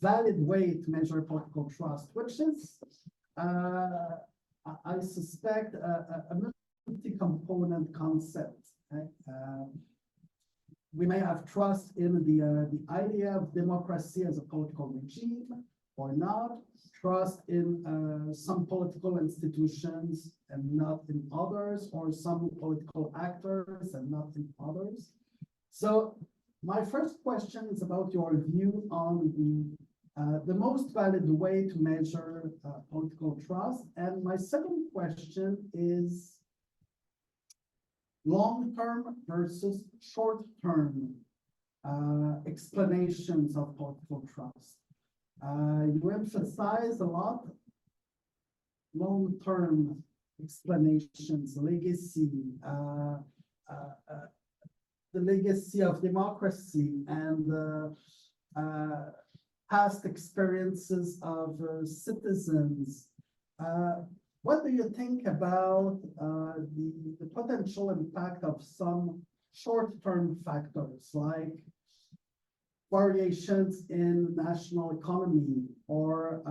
valid way to measure political trust, which is, I suspect, a multi-component concept. Right? We may have trust in the idea of democracy as a political regime or not, trust in some political institutions and not in others, or some political actors and not in others. So my first question is about your view on the most valid way to measure political trust. And my second question is long-term versus short-term explanations of political trust. You emphasize a lot long-term explanations, legacy, the legacy of democracy and past experiences of citizens. What do you think about the potential impact of some short-term factors like variations in national economy or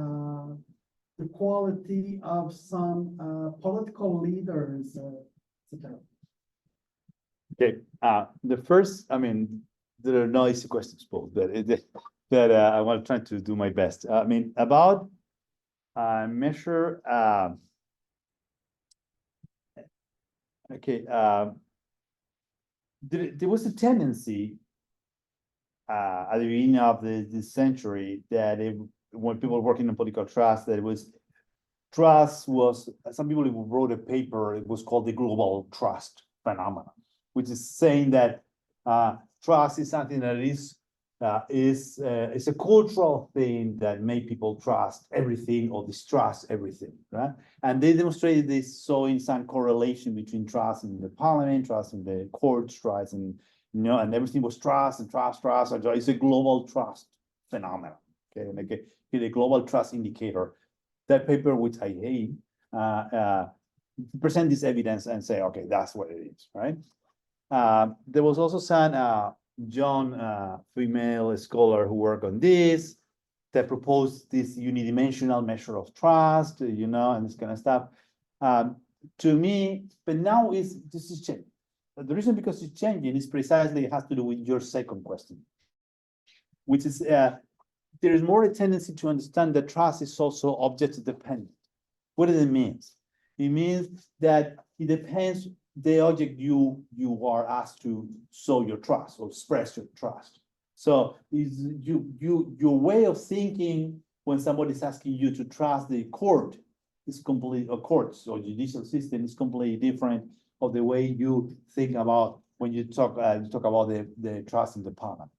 the quality of some political leaders, etc.? Okay, the first, I mean, there are no easy questions, Paul, but I want to try to do my best. I mean, about measure, okay, there was a tendency at the beginning of this century that when people were working on political trust, that it was trust was, some people who wrote a paper, it was called the global trust phenomenon, which is saying that trust is something that is a cultural thing that make people trust everything or distrust everything, right? And they demonstrated this showing some correlation between trust in the parliament, trust in the courts, trust and and everything was trust and trust. It's a global trust phenomenon. Okay, like a global trust indicator. That paper, which I hate, present this evidence and say, okay, that's what it is, right? There was also some female scholar who worked on this, that proposed this unidimensional measure of trust, and this kind of stuff. To me, but now this is changing. The reason because it's changing is precisely has to do with your second question, which is there is more a tendency to understand that trust is also object dependent. What does it mean? It means that it depends the object you are asked to show your trust or express your trust. So is your way of thinking when somebody is asking you to trust the court is completely, or courts or judicial system is completely different of the way you think about when you talk about the trust in the parliament.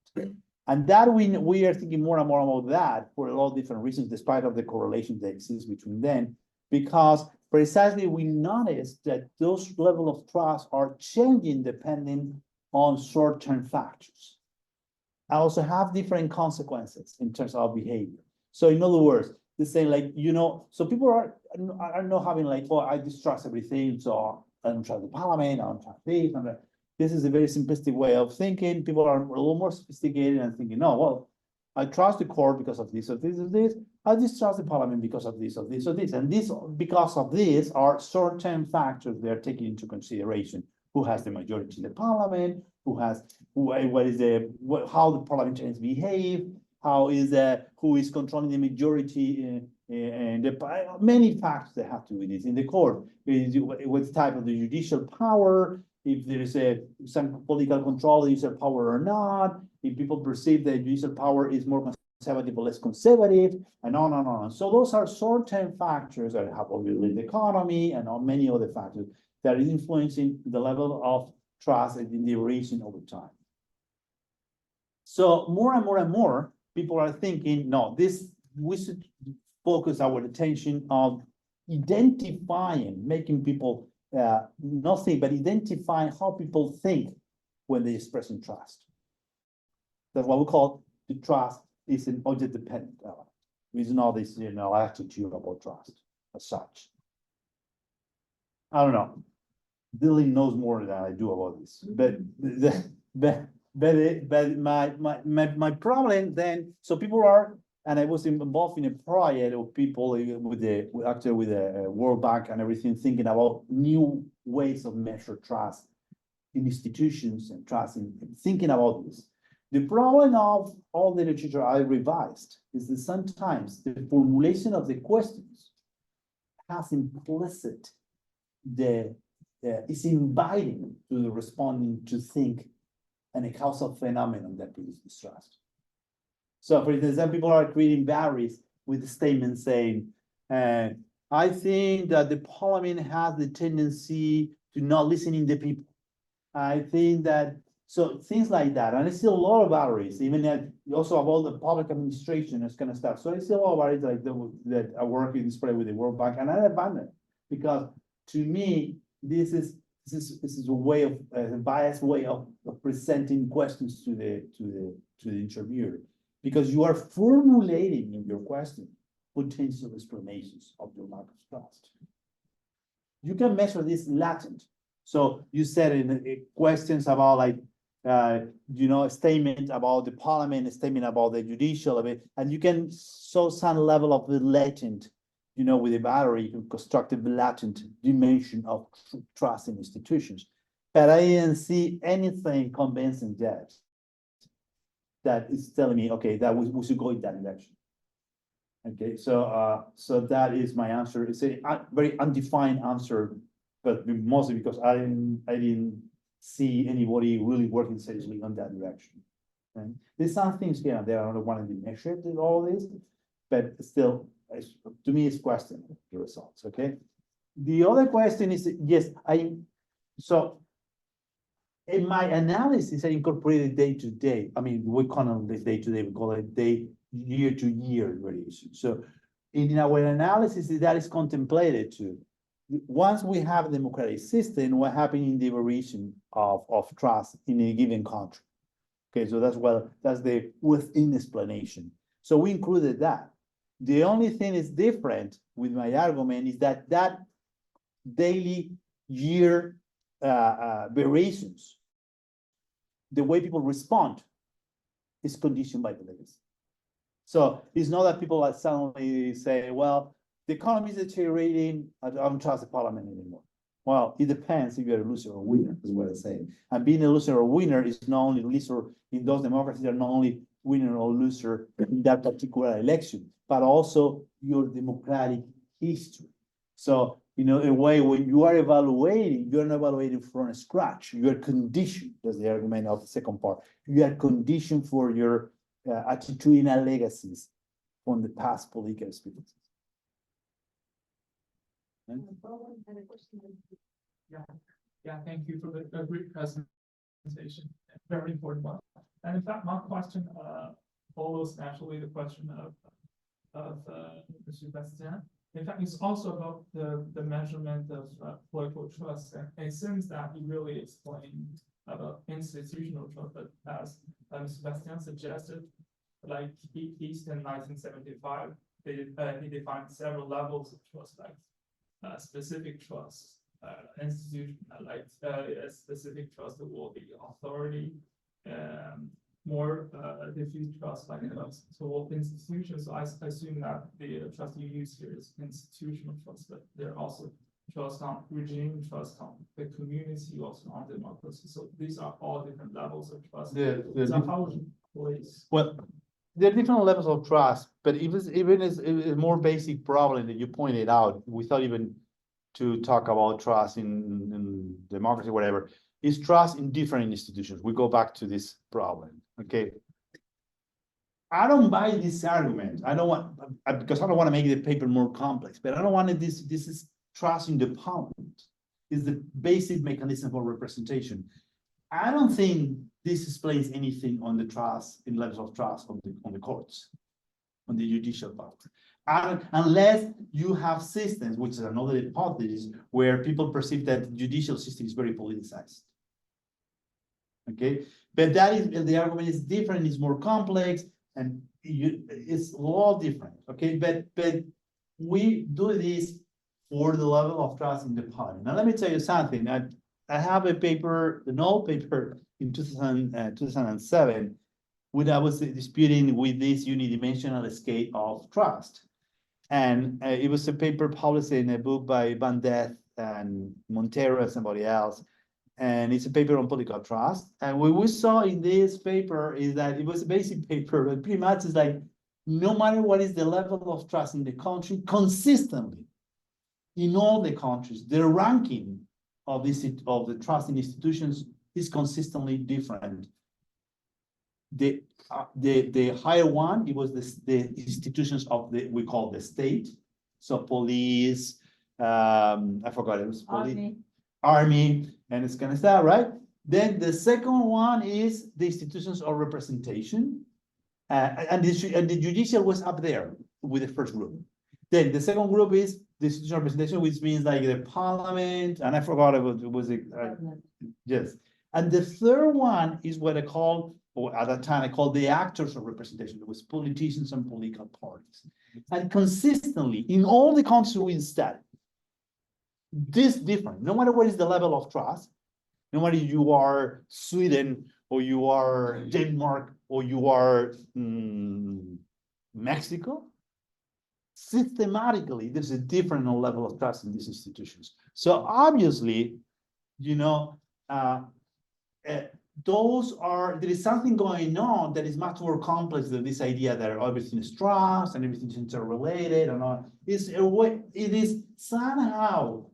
And that we are thinking more and more about that for a lot of different reasons, despite of the correlation that exists between them, because precisely we notice that those level of trust are changing depending on short-term factors. I also have different consequences in terms of behavior. So in other words, the same like, so people are not having like, well, I distrust everything, so I don't trust the parliament, I don't trust this. This is a very simplistic way of thinking. People are a little more sophisticated and thinking, no, well, I trust the court because of this, or this, or this. I distrust the parliament because of this, or this, or this. And this, because of this, are short-term factors they're taking into consideration. Who has the majority in the parliament? How the parliamentarians behave? Who is controlling the majority? And many factors that have to do with this in the court. What type of the judicial power? If there is some political control, is there power or not? If people perceive that judicial power is more conservative or less conservative, and on and on. So those are short-term factors that have to do with the economy and on many other factors that is influencing the level of trust and deliberation over time. So more and more and more, people are thinking, no, we should focus our attention on identifying, making people not think, but identifying how people think when they express trust. That's what we call the trust is an object dependent element. It's not this attitude about trust as such. I don't know. Dylan knows more than I do about this, but my problem then. So people are, and I was involved in a project of people with the World Bank and everything, thinking about new ways of measure trust in institutions and trust in thinking about this. The problem of all the literature I revised is that sometimes the formulation of the questions has implicit is inviting to the respondent to think and a causal phenomenon that produces distrust. So for instance, some people are creating barriers with statements saying, I think that the parliament has the tendency to not listen to the people. I think that So things like that, and I see a lot of batteries, even that, also of all the public administration, this kind of stuff. So I see a lot of batteries like that are working this way with the World Bank, and I abandon it. Because to me, this is a way of, a biased way of presenting questions to the interviewer. Because you are formulating in your question potential explanations of your lack of trust. You can measure this latent. So you said in questions about like, a statement about the parliament, a statement about the judicial, and you can show some level of the latent, with a battery, you can construct a latent dimension of trust in institutions. But I didn't see anything convincing that is telling me, okay, that we should go in that direction. Okay, so that is my answer. It's a very undefined answer, but mostly because I didn't see anybody really working seriously on that direction. And there's some things here and there. I don't want to measure all this, but still, to me, it's questionable, the results. Okay. The other question is, yes, so in my analysis, I incorporated day to day. I mean, we call this day to day, we call it year to year variation. So in our analysis, that is contemplated too. Once we have a democratic system, what happens in the variation of trust in a given country? Okay, so that's the within explanation. So we included that. The only thing is different with my argument is that daily year variations, the way people respond is conditioned by the legacy. So it's not that people suddenly say, well, the economy is deteriorating, I don't trust the parliament anymore. Well, it depends if you're a loser or a winner, is what I'm saying. And being a loser or winner is not only loser in those democracies, are not only winner or loser in that particular election, but also your democratic history. So, in a way, when you are evaluating, you're not evaluating from scratch. You are conditioned, that's the argument of the second part. You are conditioned for your attitudinal legacies from the past political experiences. Yeah, thank you for the great presentation. Very important one. And in fact, my question follows naturally the question of Mr. Bastien. In fact, it's also about the measurement of political trust. And it seems that he really explained about institutional trust, but as Mr. Bastien suggested, like East in 1975, he defined several levels of trust, like specific trust, institution, like a specific trust toward the authority, more diffuse trust, like toward institutions. So I assume that the trust you use here is institutional trust, but there are also trust on regime, trust on the community, also on democracy. So these are all different levels of trust. So how would you place? Well, there are different levels of trust, but even is a more basic problem that you pointed out, without even to talk about trust in democracy, whatever, is trust in different institutions. We go back to this problem. Okay. I don't buy this argument. I don't want, because I don't want to make the paper more complex, but I don't want this is trust in the parliament. Is the basic mechanism for representation. I don't think this explains anything on the trust, in levels of trust on the courts, on the judicial power. Unless you have systems, which is another hypothesis, where people perceive that the judicial system is very politicized. Okay, but that is, the argument is different, it's more complex, and it's a lot different. Okay, but we do this for the level of trust in the parliament. Now, let me tell you something. I have a paper, an old paper in 2007, when I was disputing with this unidimensional scale of trust. And it was a paper published in a book by Van Deth and Montero and somebody else. And it's a paper on political trust. And what we saw in this paper is that it was a basic paper, but pretty much it's like, no matter what is the level of trust in the country, consistently, in all the countries, the ranking of the trust in institutions is consistently different. The higher one, it was the institutions of we call the state. So police, I forgot it was police, army, and it's kind of stuff, right? Then the second one is the institutions of representation. And the judicial was up there with the first group. Then the second group is the institutional representation, which means like the parliament, and I forgot about it was it. Yes. And the third one is what I call, or at that time I called the actors of representation. It was politicians and political parties. And consistently in all the countries we studied, this different, no matter what is the level of trust, no matter you are Sweden or you are Denmark or you are Mexico, systematically there's a different level of trust in these institutions. So obviously, you know, there is something going on that is much more complex than this idea that everything is trust and everything is interrelated and all. It is somehow,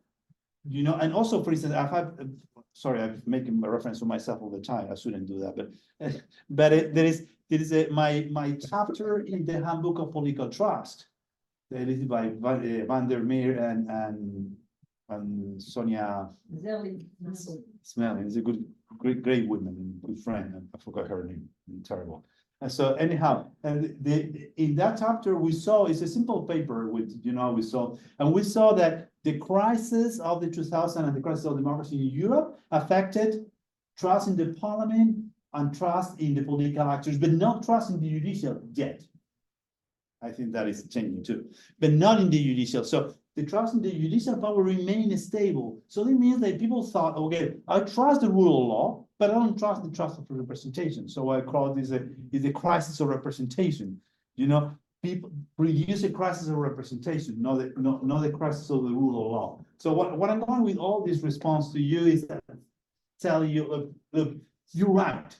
you know, and also, for instance, sorry, I'm making a reference to myself all the time. I shouldn't do that, but there is my chapter in the Handbook of Political Trust, that is by Van der Meer and Sonia Smelling. It's a great woman and good friend. And I forgot her name. Terrible. And so anyhow, and in that chapter we saw, it's a simple paper with, you know, we saw that the crisis of the 2000 and the crisis of democracy in Europe affected trust in the parliament and trust in the political actors, but not trust in the judicial yet. I think that is changing too, but not in the judicial. So the trust in the judicial power remained stable. So that means that people thought, okay, I trust the rule of law, but I don't trust the trust of representation. So I call this a crisis of representation. You know, people produce a crisis of representation, not the crisis of the rule of law. So what I'm going with all this response to you is that tell you, look, you're right.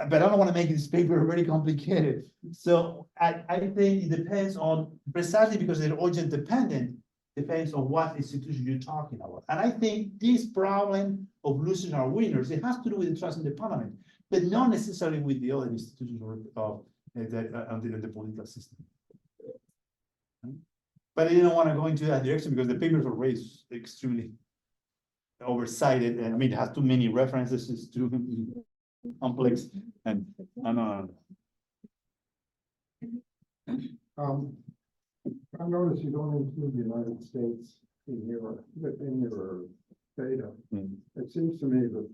But I don't want to make this paper very complicated. So I think it depends on, precisely because they're urgent dependent, depends on what institution you're talking about. And I think this problem of losers or winners, it has to do with the trust in the parliament, but not necessarily with the other institutions of the political system. But I didn't want to go into that direction because the papers were raised extremely oversighted, and I mean, it has too many references, it's too complex, and I noticed you don't include the United States in your data. It seems to me that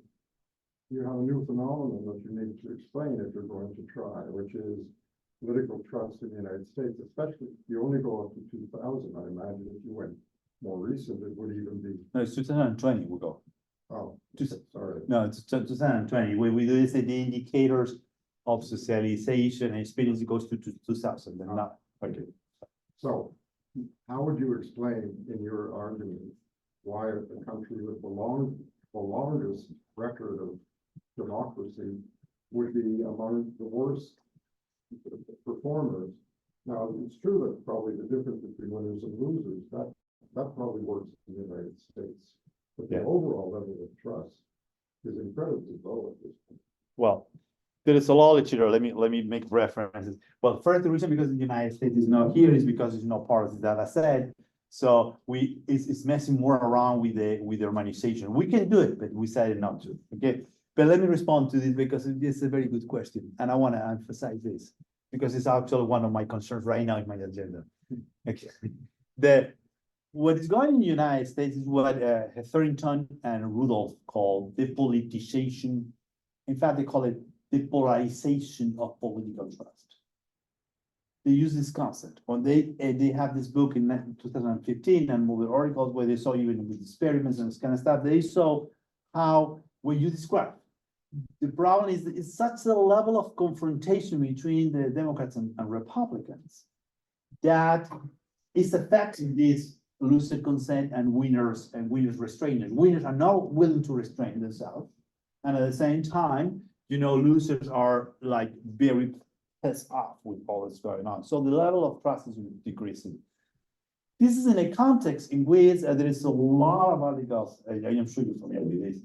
you have a new phenomenon that you need to explain if you're going to try, which is political trust in the United States, especially if you only go up to 2000. I imagine if you went more recent, it would even be. No, it's 2020 we go. Oh, sorry. No, it's 2020. We do this, the indicators of socialization and experience goes to 2000 and not, okay. So how would you explain in your argument why a country with the longest record of democracy would be among the worst performers? Now, it's true that probably the difference between winners and losers, that probably works in the United States. But the overall level of trust is incredibly low at this point. Well, there is a law literature. Let me make references. Well, first, the reason because the United States is not here is because it's not part of the data set. So it's messing more around with the harmonization. We can do it, but we decided not to. Okay. But let me respond to this because it's a very good question. And I want to emphasize this because it's actually one of my concerns right now in my agenda. Okay. What is going in the United States is what Hetherington and Rudolph call depoliticization. In fact, they call it depolarization of political trust. They use this concept when they have this book in 2015 and movie articles where they saw even with experiments and this kind of stuff. They saw how when you describe the problem is it's such a level of confrontation between the Democrats and Republicans that it's affecting this loser consent and winners restrainers. Winners are not willing to restrain themselves, and at the same time, you know, losers are like very pissed off with all that's going on. So the level of trust is decreasing. This is in a context in which there is a lot of articles. I am sure you're familiar with this,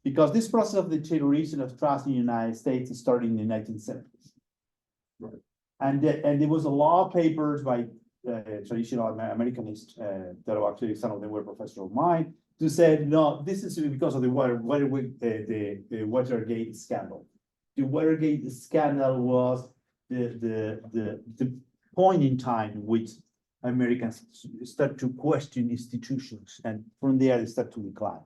because this process of the deterioration of trust in the United States started in the 1970s. Right. And there was a lot of papers by traditional Americanists that actually some of them were professors of mine to say, no, this is because of the Watergate scandal. The Watergate scandal was the point in time in which Americans start to question institutions, and from there they start to decline.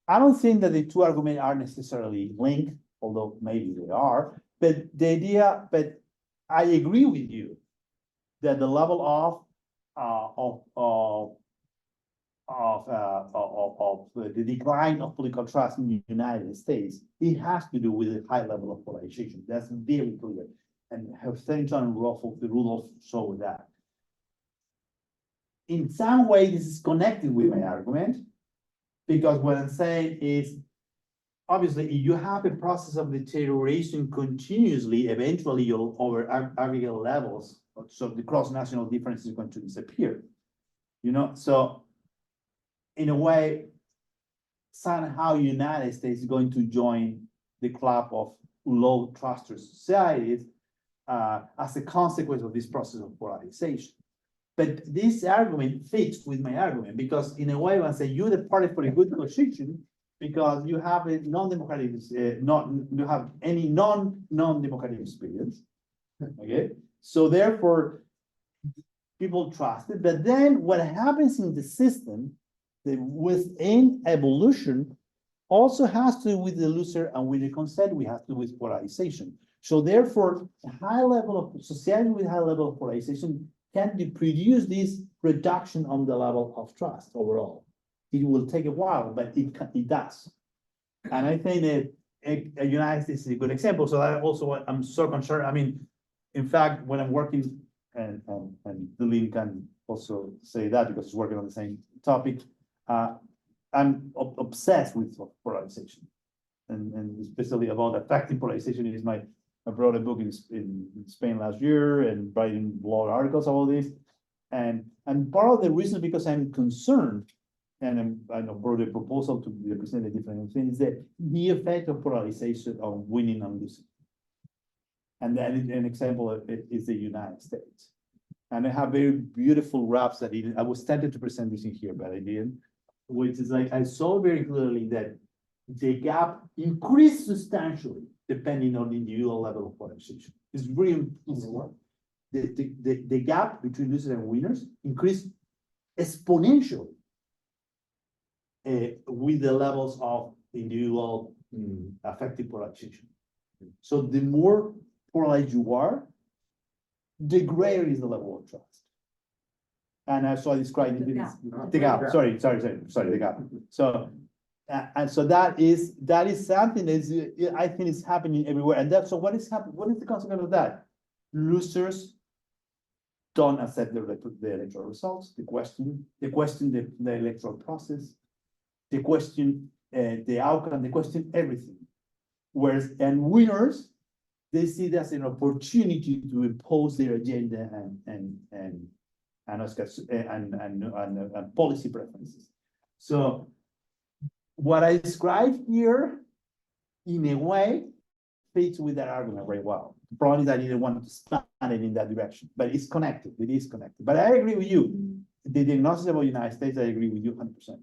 I don't think that the two arguments are necessarily linked, although maybe they are, but the idea, but I agree with you that the level of the decline of political trust in the United States, it has to do with a high level of polarization. That's very clear. And Harrington and Rudolph show that. In some way, this is connected with my argument, because what I'm saying is, obviously, if you have a process of deterioration continuously, eventually you'll over aggregate levels, so the cross-national difference is going to disappear. You know, so in a way, somehow United States is going to join the club of low trusted societies as a consequence of this process of polarization. But this argument fits with my argument, because in a way, when I say you're the party for a good position, because you have a non-democratic, you have any non-democratic experience, okay? So therefore, people trust it. But then what happens in the system, within evolution, also has to do with the loser and with the consent, we have to do with polarization. So therefore, a high level of society with high level of polarization can produce this reduction on the level of trust overall. It will take a while, but it does. And I think that a United States is a good example. So that also I'm so concerned. I mean, in fact, when I'm working, and Deline can also say that because he's working on the same topic, I'm obsessed with polarization, and especially about affecting polarization. I wrote a book in Spain last year and writing blog articles about this, and part of the reason because I'm concerned, and I brought a proposal to represent the different things, that the effect of polarization on winning and losing. And then an example of it is the United States. And I have very beautiful graphs that I was tempted to present this in here, but I didn't, which is like, I saw very clearly that the gap increased substantially depending on the individual level of polarization. It's really the gap between losers and winners increased exponentially with the levels of individual affective polarization. So the more polarized you are, the greater is the level of trust. And I saw described the gap. Sorry, the gap. So and so that is something that I think is happening everywhere. And that's so what is happening? What is the consequence of that? Losers don't accept the electoral results. They question the electoral process. They question the outcome. They question everything. Whereas and winners, they see that as an opportunity to impose their agenda and policy preferences. So what I described here, in a way, fits with that argument very well. The problem is I didn't want to span it in that direction, but it's connected. It is connected. But I agree with you. The diagnosis about the United States, I agree with you 100%.